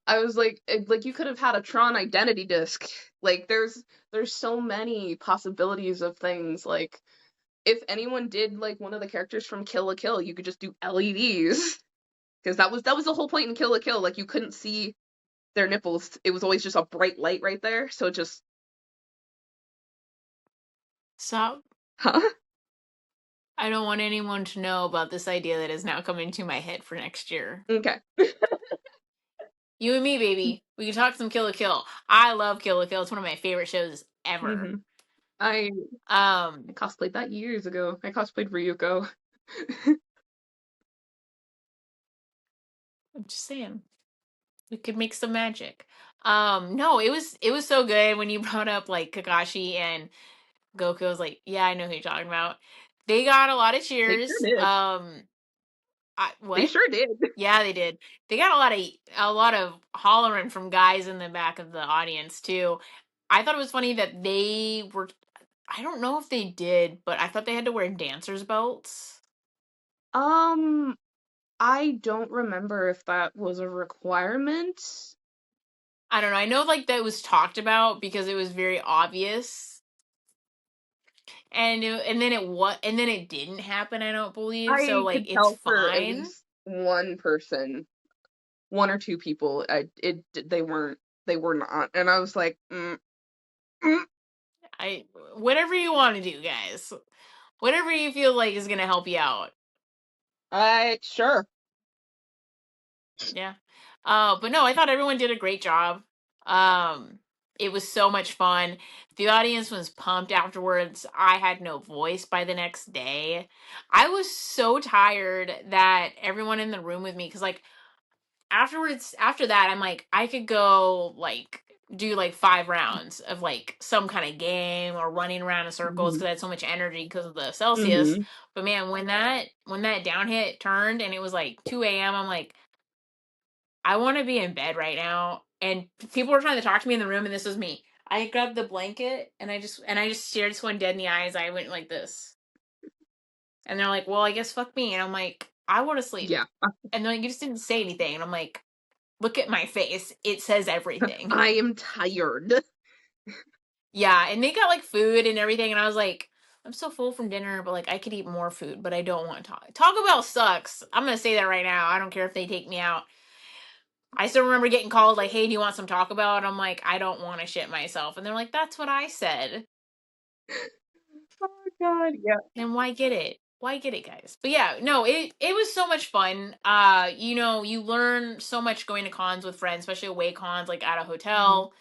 Speaker 2: I was like you could have had a Tron identity disc. Like there's so many possibilities of things. Like if anyone did like one of the characters from Kill la Kill, you could just do LEDs, because that was the whole point in Kill la Kill. Like you couldn't see their nipples. It was always just a bright light right there. So it just,
Speaker 1: So
Speaker 2: huh?
Speaker 1: I don't want anyone to know about this idea that is now coming to my head for next year.
Speaker 2: Okay.
Speaker 1: You and me, baby. We can talk some Kill la Kill. I love Kill la Kill. It's one of my favorite shows ever.
Speaker 2: hmm I
Speaker 1: Um,
Speaker 2: I cosplayed that years ago. I cosplayed Ryuko.
Speaker 1: I'm just saying. We could make some magic. No, it was so good when you brought up like Kakashi and Goku. I was like, yeah, I know who you're talking about. They got a lot of
Speaker 2: They sure
Speaker 1: cheers.
Speaker 2: did. They
Speaker 1: What?
Speaker 2: sure did.
Speaker 1: Yeah, they did. They got a lot of hollering from guys in the back of the audience too. I thought it was funny that they were. I don't know if they did, but I thought they had to wear dancers belts.
Speaker 2: Um, I don't remember if that was a requirement.
Speaker 1: I don't know. I know like that was talked about because it was very obvious, and then it didn't happen. I don't believe so.
Speaker 2: I
Speaker 1: Like
Speaker 2: could
Speaker 1: it's
Speaker 2: tell for at
Speaker 1: fine.
Speaker 2: least one person, one or two people. They were not, and I was like, mm.
Speaker 1: I Whatever you want to do, guys. Whatever you feel like is gonna help you out.
Speaker 2: I sure.
Speaker 1: Yeah. But no, I thought everyone did a great job. Um, it was so much fun. The audience was pumped afterwards. I had no voice by the next day. I was so tired that everyone in the room with me, because like afterwards, after that, I'm like, I could go like do like 5 rounds of like some kind of game or running around in circles
Speaker 2: hmm
Speaker 1: because I had so much energy because of the Celsius.
Speaker 2: hmm
Speaker 1: But man, when that down hit turned and it was like 2 a.m., I'm like, I want to be in bed right now. And people were trying to talk to me in the room, and this was me. I grabbed the blanket and I just stared someone dead in the eyes. I went like this, and they're like, "Well, I guess fuck me." And I'm like, "I want to sleep."
Speaker 2: Yeah,
Speaker 1: And they're like, "You just didn't say anything." And I'm like, "Look at my face. It says everything."
Speaker 2: I am tired.
Speaker 1: Yeah, and they got like food and everything, and I was like, "I'm so full from dinner, but like I could eat more food, but I don't want to talk." Taco Bell sucks. I'm gonna say that right now. I don't care if they take me out. I still remember getting called like, "Hey, do you want some Taco Bell?" And I'm like, "I don't want to shit myself." And they're like, "That's what I said."
Speaker 2: Oh God, yeah.
Speaker 1: Then why get it? Why get it, guys? But yeah, no, it was so much fun. You learn so much going to cons with friends, especially away cons, like at a
Speaker 2: hmm
Speaker 1: hotel.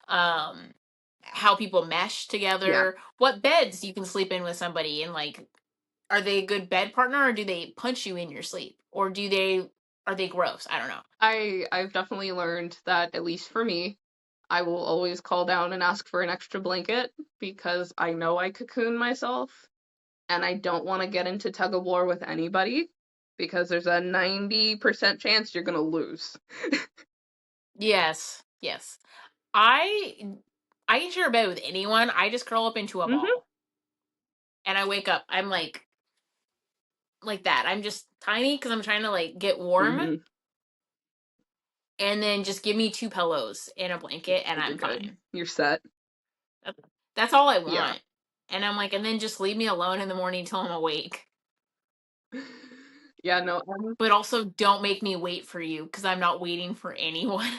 Speaker 1: Um, how people mesh
Speaker 2: Yeah.
Speaker 1: together, what beds you can sleep in with somebody, and like, are they a good bed partner, or do they punch you in your sleep, or are they gross? I don't know.
Speaker 2: I've definitely learned that, at least for me, I will always call down and ask for an extra blanket, because I know I cocoon myself and I don't want to get into tug of war with anybody, because there's a 90% chance you're gonna lose.
Speaker 1: Yes, yes. I I can share a bed with anyone. I just curl up into a
Speaker 2: hmm
Speaker 1: ball and I wake up. I'm like that. I'm just tiny because I'm trying to like get warm,
Speaker 2: hmm
Speaker 1: and then just give me two pillows and a blanket and
Speaker 2: You're
Speaker 1: I'm
Speaker 2: good.
Speaker 1: fine.
Speaker 2: You're set.
Speaker 1: That's, that's all I
Speaker 2: Yeah.
Speaker 1: want. And I'm like, and then just leave me alone in the morning till I'm awake.
Speaker 2: Yeah, no,
Speaker 1: But also don't make me wait for you because I'm not waiting for anyone.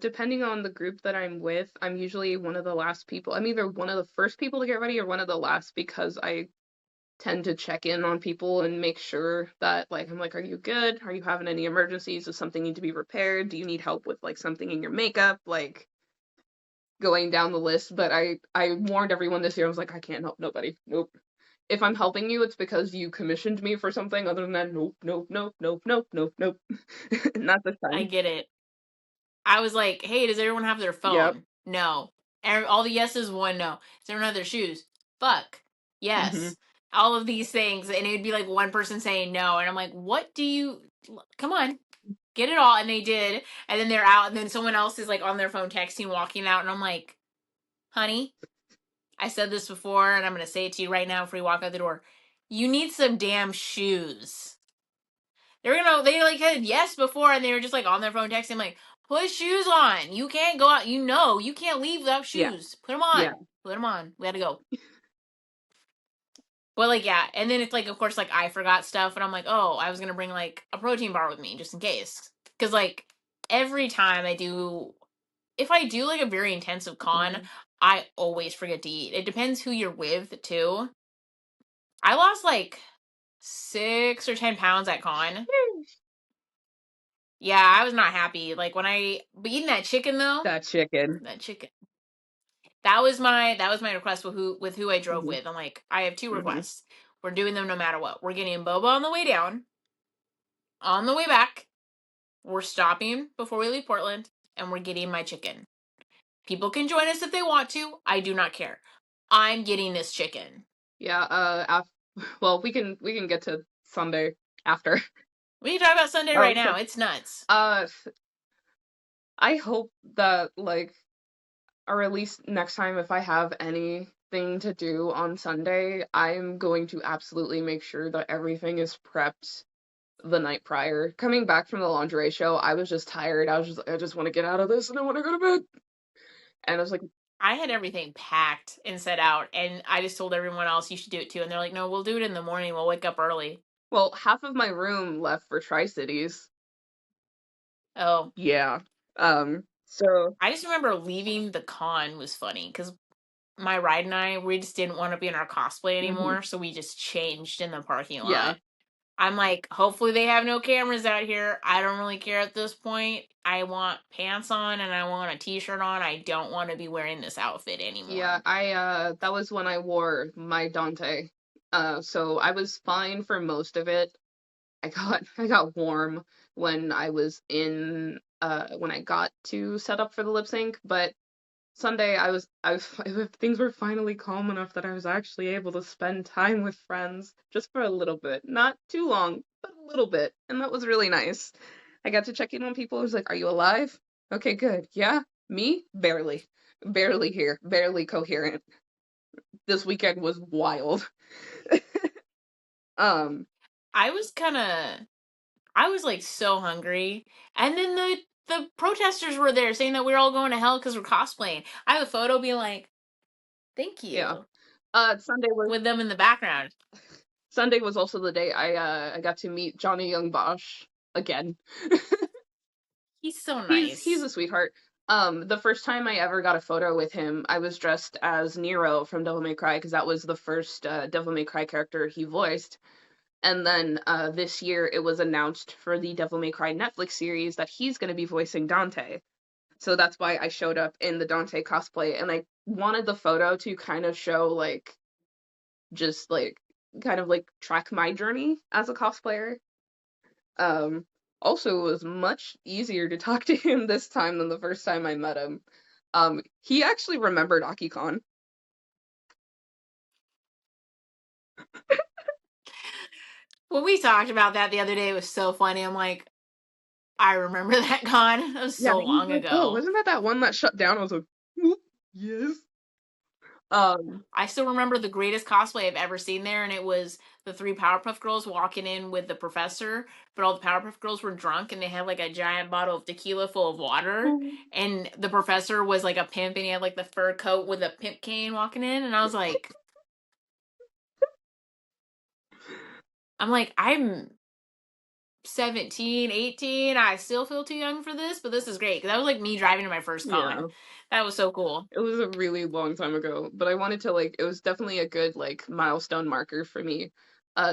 Speaker 2: depending on the group that I'm with, I'm usually one of the last people. I'm either one of the first people to get ready or one of the last because I tend to check in on people and make sure that like I'm like, are you good? Are you having any emergencies? Does something need to be repaired? Do you need help with like something in your makeup? Like going down the list. But I warned everyone this year. I was like, I can't help nobody. Nope. If I'm helping you, it's because you commissioned me for something. Other than that, nope, nope, nope, nope, nope, nope, nope. Not this
Speaker 1: I
Speaker 2: time.
Speaker 1: get it. I was like, hey, does everyone have their
Speaker 2: Yep.
Speaker 1: phone? No. All the yeses, one no. Does everyone have their shoes? Fuck.
Speaker 2: Hmm.
Speaker 1: Yes. All of these things. And it would be like one person saying no. And I'm like, what do you. Come on. Get it all. And they did. And then they're out. And then someone else is like on their phone texting, walking out. And I'm like, honey, I said this before and I'm going to say it to you right now before you walk out the door. You need some damn shoes. They like had yes before and they were just like on their phone texting like, put shoes on. You can't go out. You can't leave without
Speaker 2: Yeah.
Speaker 1: shoes. Put them on.
Speaker 2: Yeah.
Speaker 1: Put them on. We had to go. But like yeah, and then it's like of course like I forgot stuff and I'm like, oh, I was gonna bring like a protein bar with me just in case. Because like every time if I do like a very intensive con,
Speaker 2: Hmm.
Speaker 1: I always forget to eat. It depends who you're with too. I lost like 6 or 10 pounds at con. Yeah, I was not happy. Like but eating that chicken though,
Speaker 2: That chicken.
Speaker 1: that chicken. That was my request with who I drove
Speaker 2: Hmm.
Speaker 1: with. I'm like, I have two
Speaker 2: Hmm.
Speaker 1: requests. We're doing them no matter what. We're getting boba on the way down. On the way back, we're stopping before we leave Portland, and we're getting my chicken. People can join us if they want to. I do not care. I'm getting this chicken.
Speaker 2: Yeah. Well, we can get to Sunday after.
Speaker 1: We can talk about Sunday right
Speaker 2: Okay.
Speaker 1: now. It's nuts.
Speaker 2: Uh, I hope that like, or at least next time if I have anything to do on Sunday, I'm going to absolutely make sure that everything is prepped the night prior. Coming back from the lingerie show, I was just tired. I was just like, I just want to get out of this and I want to go to bed. And I was like,
Speaker 1: I had everything packed and set out, and I just told everyone else you should do it too. And they're like, no, we'll do it in the morning. We'll wake up early.
Speaker 2: well, half of my room left for Tri-Cities.
Speaker 1: Oh,
Speaker 2: Yeah. So
Speaker 1: I just remember leaving the con was funny because my ride and we just didn't want to be in our cosplay
Speaker 2: mhm.
Speaker 1: anymore, so we just changed in the parking
Speaker 2: Yeah.
Speaker 1: lot. I'm like, hopefully they have no cameras out here. I don't really care at this point. I want pants on and I want a t-shirt on. I don't want to be wearing this outfit
Speaker 2: Yeah,
Speaker 1: anymore.
Speaker 2: that was when I wore my Dante. So I was fine for most of it. I got warm when I was in when I got to set up for the lip sync, but Sunday I was things were finally calm enough that I was actually able to spend time with friends just for a little bit. Not too long, but a little bit. And that was really nice. I got to check in on people. I was like, "Are you alive?" Okay, good. Yeah? Me? Barely. Barely here. Barely coherent. This weekend was wild. Um,
Speaker 1: I was kind of I was like so hungry. And then the protesters were there saying that we are all going to hell cuz we're cosplaying. I have a photo being like, "Thank
Speaker 2: yeah.
Speaker 1: you."
Speaker 2: Sunday was
Speaker 1: With them in the background.
Speaker 2: Sunday was also the day I got to meet Johnny Young Bosch again.
Speaker 1: He's so
Speaker 2: He's
Speaker 1: nice.
Speaker 2: a sweetheart. The first time I ever got a photo with him, I was dressed as Nero from Devil May Cry because that was the first Devil May Cry character he voiced. And then this year it was announced for the Devil May Cry Netflix series that he's going to be voicing Dante. So that's why I showed up in the Dante cosplay, and I wanted the photo to kind of show like just like kind of like track my journey as a cosplayer. Um, Also, it was much easier to talk to him this time than the first time I met him. He actually remembered AkiCon.
Speaker 1: When we talked about that the other day, it was so funny. I'm like, I remember that con. It was
Speaker 2: Yeah,
Speaker 1: so
Speaker 2: he's
Speaker 1: long
Speaker 2: like, oh,
Speaker 1: ago.
Speaker 2: wasn't that one that shut down? I was like, "Whoop, yes." Um,
Speaker 1: I still remember the greatest cosplay I've ever seen there, and it was the three Powerpuff Girls walking in with the professor, but all the Powerpuff Girls were drunk and they had like a giant bottle of tequila full of water, and the professor was like a pimp and he had like the fur coat with a pimp cane walking in, and I was like, I'm like, I'm 17, 18. I still feel too young for this, but this is great. Because that was like me driving to my first
Speaker 2: Yeah.
Speaker 1: con. That was so cool.
Speaker 2: It was a really long time ago, but I wanted to like it was definitely a good like milestone marker for me.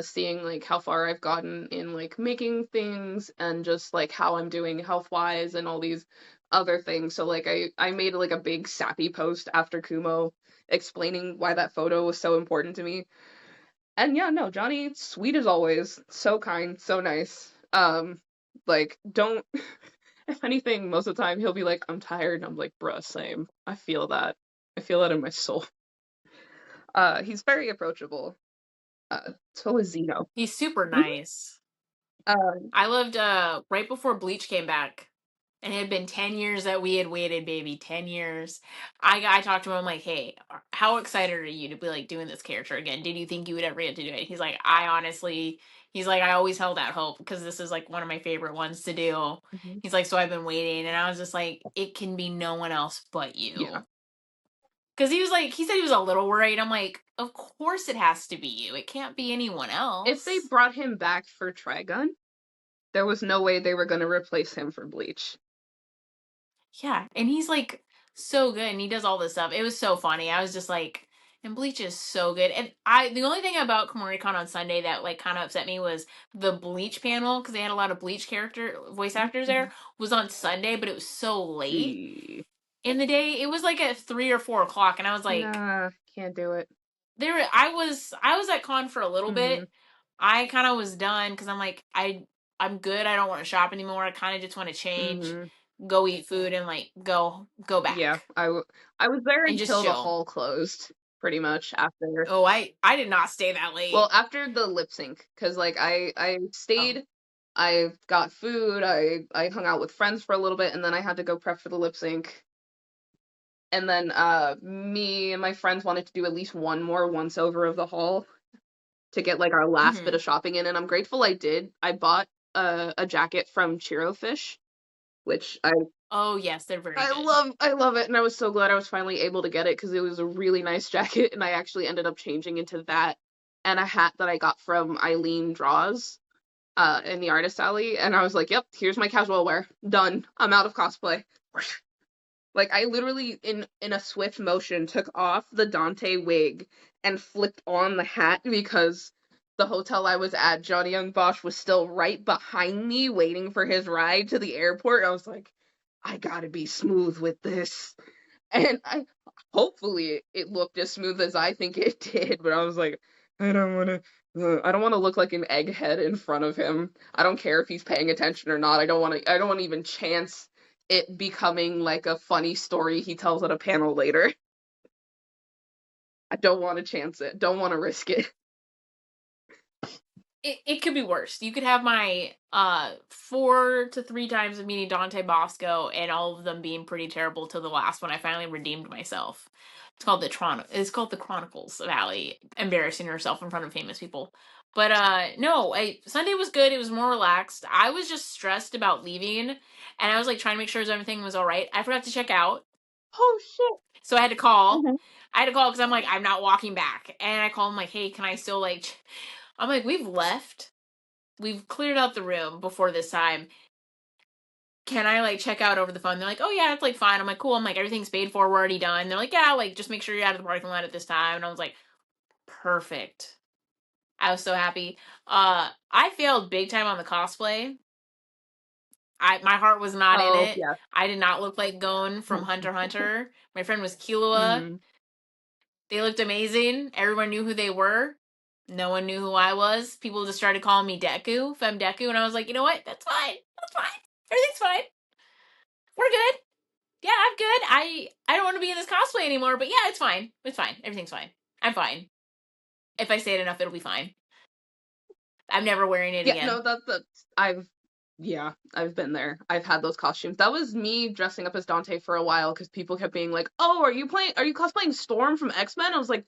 Speaker 2: Seeing like how far I've gotten in like making things and just like how I'm doing health-wise and all these other things. So like I made like a big sappy post after Kumo explaining why that photo was so important to me. And yeah, no, Johnny, sweet as always, so kind, so nice. Like don't if anything, most of the time he'll be like, I'm tired, and I'm like, bruh, same. I feel that. I feel that in my soul. He's very approachable. So is Zeno.
Speaker 1: He's super
Speaker 2: Mhm.
Speaker 1: nice.
Speaker 2: Uh,
Speaker 1: I loved right before Bleach came back. And it had been 10 years that we had waited, baby. 10 years. I talked to him, I'm like, hey, how excited are you to be like doing this character again? Did you think you would ever get to do it? He's like, he's like, I always held out hope because this is like one of my favorite ones to do.
Speaker 2: mhm.
Speaker 1: He's like, so I've been waiting. And I was just like, it can be no one else but
Speaker 2: Yeah.
Speaker 1: you. Because he was like, he said he was a little worried. I'm like, of course it has to be you. It can't be anyone
Speaker 2: If they
Speaker 1: else.
Speaker 2: brought him back for Trigun, there was no way they were going to replace him for Bleach.
Speaker 1: Yeah, and he's like so good and he does all this stuff. It was so funny. I was just like, and Bleach is so good. And the only thing about KumoriCon on Sunday that like kind of upset me was the Bleach panel because they had a lot of Bleach character voice actors there was on Sunday, but it was so late
Speaker 2: Eee.
Speaker 1: in the day. It was like at 3 or 4 o'clock, and I was like,
Speaker 2: Nah, can't do it.
Speaker 1: I was at con for a little
Speaker 2: Hmm.
Speaker 1: bit. I kind of was done because I'm like I'm good. I don't want to shop anymore. I kind of just want to change,
Speaker 2: Hmm.
Speaker 1: go eat food, and like go
Speaker 2: Yeah,
Speaker 1: back
Speaker 2: I was there
Speaker 1: and just
Speaker 2: until the
Speaker 1: chill.
Speaker 2: hall closed, pretty much after.
Speaker 1: Oh, I did not stay that
Speaker 2: Well,
Speaker 1: late.
Speaker 2: after the lip sync, because like I
Speaker 1: Oh.
Speaker 2: stayed, I got food, I hung out with friends for a little bit, and then I had to go prep for the lip sync. And then me and my friends wanted to do at least one more once over of the hall to get like our last bit
Speaker 1: Mhm.
Speaker 2: of shopping in, and I'm grateful I did. I bought a jacket from Chiro Fish, which
Speaker 1: Oh, yes, they're very good.
Speaker 2: I love it, and I was so glad I was finally able to get it because it was a really nice jacket, and I actually ended up changing into that and a hat that I got from Eileen Draws in the artist alley, and I was like, "Yep, here's my casual wear. Done. I'm out of cosplay." Like I literally in a swift motion took off the Dante wig and flipped on the hat because the hotel I was at, Johnny Young Bosch was still right behind me waiting for his ride to the airport. I was like, I gotta be smooth with this. And I hopefully it looked as smooth as I think it did, but I was like, I don't want to look like an egghead in front of him. I don't care if he's paying attention or not. I don't want to even chance it becoming like a funny story he tells at a panel later. I don't want to chance it. Don't want to risk it.
Speaker 1: It could be worse. You could have my 4 to 3 times of meeting Dante Bosco and all of them being pretty terrible till the last one. I finally redeemed myself. It's called the Chronicles of Allie embarrassing herself in front of famous people. But no, Sunday was good. It was more relaxed. I was just stressed about leaving and I was like trying to make sure everything was all right. I forgot to check out.
Speaker 2: Oh shit.
Speaker 1: So I had to call.
Speaker 2: Mhm.
Speaker 1: I had to call because I'm like, I'm not walking back. And I called him like, hey, can I still like I'm like, we've left. We've cleared out the room before this time. Can I like check out over the phone? They're like, oh yeah, it's like fine. I'm like, cool. I'm like, everything's paid for. We're already done. They're like, yeah, like just make sure you're out of the parking lot at this time. And I was like, perfect. I was so happy. I failed big time on the cosplay. My heart was not in
Speaker 2: Oh
Speaker 1: it.
Speaker 2: yeah.
Speaker 1: I did not look like Gon from Hunter x Hunter. My friend was Killua.
Speaker 2: Mm.
Speaker 1: They looked amazing. Everyone knew who they were. No one knew who I was. People just started calling me Deku, Fem Deku, and I was like, you know what? That's fine. That's fine. Everything's fine. We're good. Yeah, I'm good. I don't want to be in this cosplay anymore, but yeah, it's fine. It's fine. Everything's fine. I'm fine. If I say it enough, it'll be fine. I'm never wearing it
Speaker 2: Yeah,
Speaker 1: again.
Speaker 2: no, that's yeah, I've been there. I've had those costumes. That was me dressing up as Dante for a while because people kept being like, "Oh, are you cosplaying Storm from X-Men?" I was like,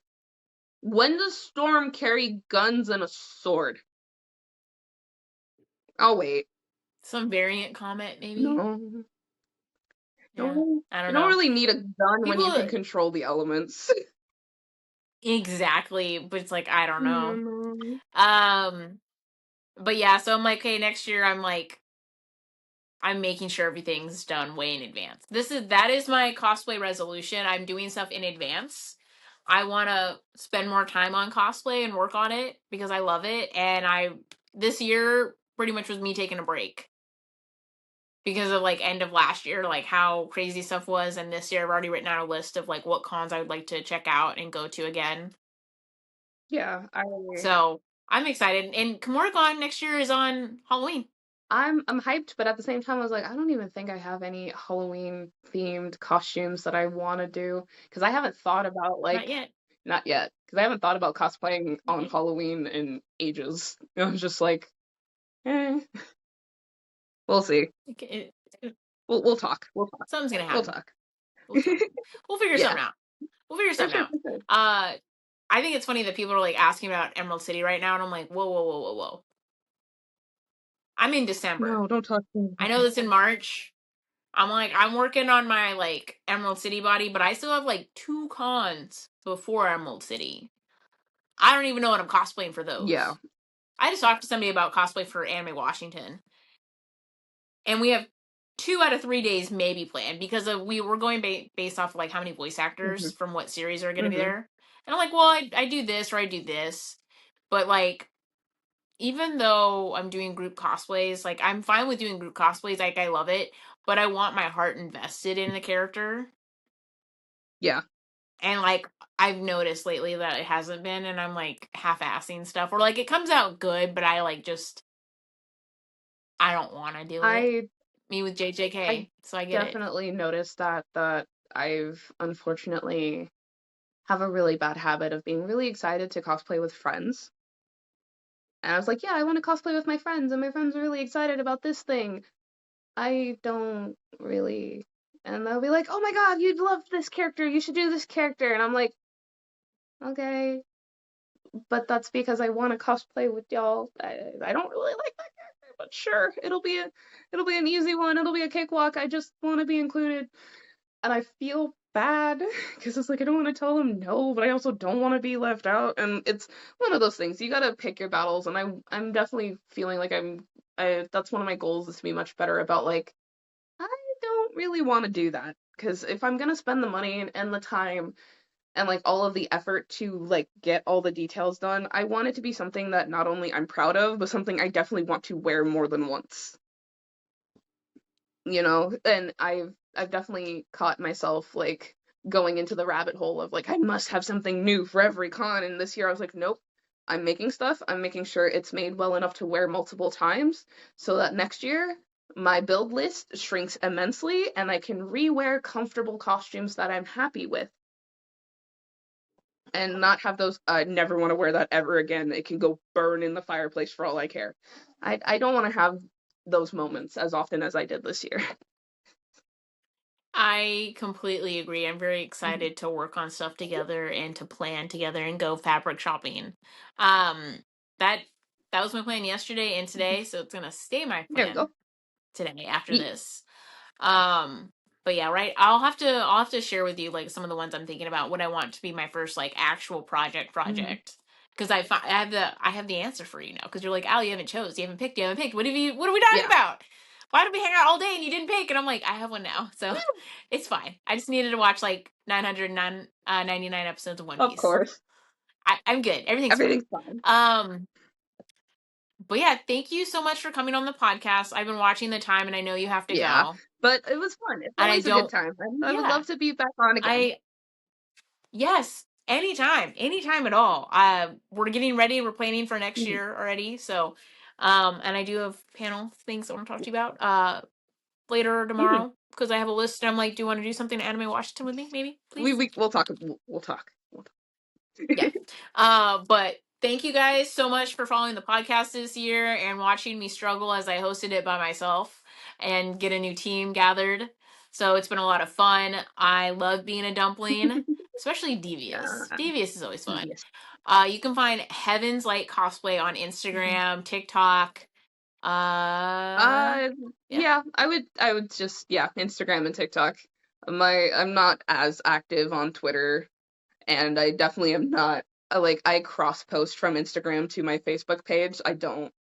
Speaker 2: "When does Storm carry guns and a sword?" Oh wait.
Speaker 1: Some variant comment, maybe.
Speaker 2: No.
Speaker 1: Yeah, I
Speaker 2: You
Speaker 1: don't
Speaker 2: don't
Speaker 1: know.
Speaker 2: really need a gun when you
Speaker 1: People
Speaker 2: can control the elements.
Speaker 1: exactly, but it's like I don't know.
Speaker 2: No.
Speaker 1: Um, But yeah, so I'm like, okay, next year I'm making sure everything's done way in advance. That is my cosplay resolution. I'm doing stuff in advance. I want to spend more time on cosplay and work on it because I love it. And this year pretty much was me taking a break because of like end of last year, like how crazy stuff was. And this year I've already written out a list of like what cons I would like to check out and go to again.
Speaker 2: Yeah,
Speaker 1: So I'm excited. And KumoriCon next year is on Halloween.
Speaker 2: I'm hyped, but at the same time, I was like, I don't even think I have any Halloween themed costumes that I want to do because I haven't thought about
Speaker 1: Not
Speaker 2: like
Speaker 1: yet.
Speaker 2: not yet because I haven't thought about cosplaying
Speaker 1: Not
Speaker 2: on
Speaker 1: yet.
Speaker 2: Halloween in ages. I was just like, eh, we'll see. We'll talk. We'll talk.
Speaker 1: Something's gonna
Speaker 2: We'll
Speaker 1: happen.
Speaker 2: talk.
Speaker 1: We'll talk. We'll figure
Speaker 2: Yeah,
Speaker 1: something out. We'll figure
Speaker 2: for
Speaker 1: something
Speaker 2: sure,
Speaker 1: out.
Speaker 2: for sure.
Speaker 1: I think it's funny that people are like asking about Emerald City right now, and I'm like, whoa, whoa, whoa, whoa, whoa. I'm in December.
Speaker 2: No, don't talk to me
Speaker 1: I
Speaker 2: about
Speaker 1: know
Speaker 2: that.
Speaker 1: this in March. I'm like, I'm working on my like Emerald City body, but I still have like 2 cons before Emerald City. I don't even know what I'm cosplaying for
Speaker 2: Yeah.
Speaker 1: those. I just talked to somebody about cosplay for Anime Washington, and we have 2 out of 3 days maybe planned because we were going based off of like how many voice actors
Speaker 2: Hmm.
Speaker 1: from what series are going to be
Speaker 2: Hmm.
Speaker 1: there. And I'm like, well, I do this or I do this, but like even though I'm doing group cosplays, like I'm fine with doing group cosplays, like I love it, but I want my heart invested in the character.
Speaker 2: Yeah.
Speaker 1: And like I've noticed lately that it hasn't been, and I'm like half-assing stuff, or like it comes out good, but I like just I don't want to do it.
Speaker 2: I
Speaker 1: Me with
Speaker 2: I
Speaker 1: JJK, so I get it.
Speaker 2: definitely noticed that I've unfortunately have a really bad habit of being really excited to cosplay with friends. And I was like, yeah, I want to cosplay with my friends, and my friends are really excited about this thing. I don't really. And they'll be like, oh my god, you'd love this character, you should do this character. And I'm like, okay, but that's because I want to cosplay with y'all. I don't really like that character, but sure, it'll be an easy one, it'll be a cakewalk. I just want to be included. And I feel bad because it's like I don't want to tell them no, but I also don't want to be left out. And it's one of those things. You gotta pick your battles, and I'm definitely feeling like that's one of my goals is to be much better about like I don't really want to do that because if I'm gonna spend the money and the time and like all of the effort to like get all the details done, I want it to be something that not only I'm proud of, but something I definitely want to wear more than once. And I've definitely caught myself like going into the rabbit hole of like I must have something new for every con, and this year I was like, nope, I'm making stuff, I'm making sure it's made well enough to wear multiple times so that next year my build list shrinks immensely and I can rewear comfortable costumes that I'm happy with and not have those I never want to wear that ever again, it can go burn in the fireplace for all I care. I don't want to have those moments as often as I did this year.
Speaker 1: I completely agree. I'm very excited to work on stuff together and to plan together and go fabric shopping. Um, that that was my plan yesterday and today, so it's gonna stay my
Speaker 2: There we
Speaker 1: plan
Speaker 2: go.
Speaker 1: today after
Speaker 2: Yeet.
Speaker 1: this. Um, but yeah, right. I'll have to share with you like some of the ones I'm thinking about. What I want to be my first like actual
Speaker 2: Mhm.
Speaker 1: project. Because I have the answer for you now. Because you're like, Al, you haven't chose, you haven't picked, you haven't picked. What are we talking
Speaker 2: Yeah.
Speaker 1: about? Why did we hang out all day and you didn't pick? And I'm like, I have one now, so it's fine. I just needed to watch like 999 episodes of One
Speaker 2: Of
Speaker 1: Piece.
Speaker 2: course.
Speaker 1: I'm good. Everything's fine.
Speaker 2: Everything's fine.
Speaker 1: Um, but yeah, thank you so much for coming on the podcast. I've been watching the time, and I know you have to
Speaker 2: Yeah.
Speaker 1: go.
Speaker 2: But it was fun. It's
Speaker 1: And I
Speaker 2: always a good
Speaker 1: don't.
Speaker 2: time. I would
Speaker 1: Yeah,
Speaker 2: love to be back on again.
Speaker 1: I yes, anytime at all. We're getting ready. We're planning for next
Speaker 2: Mhm.
Speaker 1: year already. So, and I do have panel things I want to talk to you about later
Speaker 2: Mhm.
Speaker 1: tomorrow because I have a list. And I'm like, do you want to do something to Anime Washington with me? Maybe, please.
Speaker 2: We'll talk. We'll talk.
Speaker 1: Yeah. But thank you guys so much for following the podcast this year and watching me struggle as I hosted it by myself and get a new team gathered. So it's been a lot of fun. I love being a dumpling, especially Devious.
Speaker 2: Yeah.
Speaker 1: Devious is always fun.
Speaker 2: Yes.
Speaker 1: You can find Heaven's Light Cosplay on
Speaker 2: Mhm.
Speaker 1: Instagram, TikTok. Uh,
Speaker 2: Uh,
Speaker 1: yeah.
Speaker 2: yeah. I would just Instagram and TikTok. I'm not as active on Twitter, and I definitely am not. Like I cross post from Instagram to my Facebook page. I don't.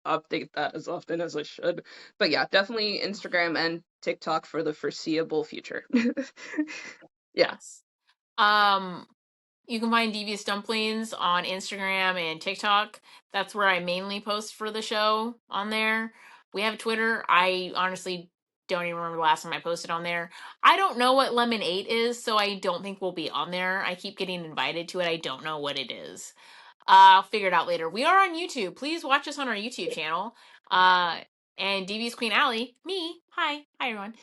Speaker 2: update that as often as I should. But yeah, definitely Instagram and TikTok for the foreseeable future. Yeah.
Speaker 1: Yes. Um, you can find Devious Dumplings on Instagram and TikTok. That's where I mainly post for the show on there. We have Twitter. I honestly don't even remember the last time I posted on there. I don't know what Lemon 8 is, so I don't think we'll be on there. I keep getting invited to it. I don't know what it is. I'll figure it out later. We are on YouTube. Please watch us on our YouTube channel. Uh, and DeviousUsQueenAli, me. Hi. Hi, everyone.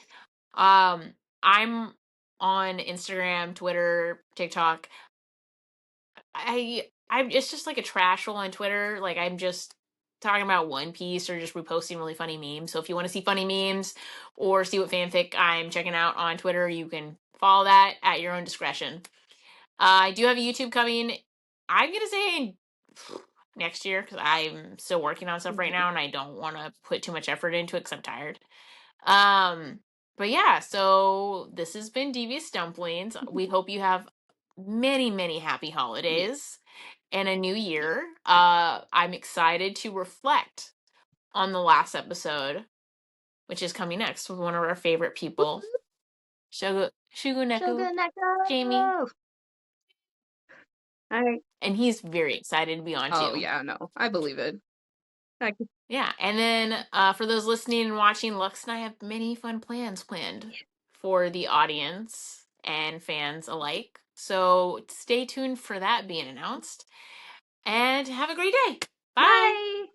Speaker 1: I'm on Instagram, Twitter, TikTok. I'm it's just like a trash hole on Twitter. Like I'm just talking about One Piece or just reposting really funny memes. So if you want to see funny memes or see what fanfic I'm checking out on Twitter, you can follow that at your own discretion. I do have a YouTube coming. I'm gonna say next year because I'm still working on stuff right now and I don't want to put too much effort into it because I'm tired. Um, but yeah, so this has been Devious Dumplings. We hope you have many, many happy
Speaker 2: Yeah.
Speaker 1: holidays and a new year. I'm excited to reflect on the last episode, which is coming next with one of our favorite people, Shuguneku,
Speaker 2: Sugar
Speaker 1: Jamie.
Speaker 2: Neko! All right.
Speaker 1: And he's very excited to be on
Speaker 2: Oh
Speaker 1: too.
Speaker 2: yeah, no, I believe it. I
Speaker 1: Yeah, and then for those listening and watching, Lux and I have many fun plans planned for the audience and fans alike. So stay tuned for that being announced. And have a great day. Bye.
Speaker 2: Bye.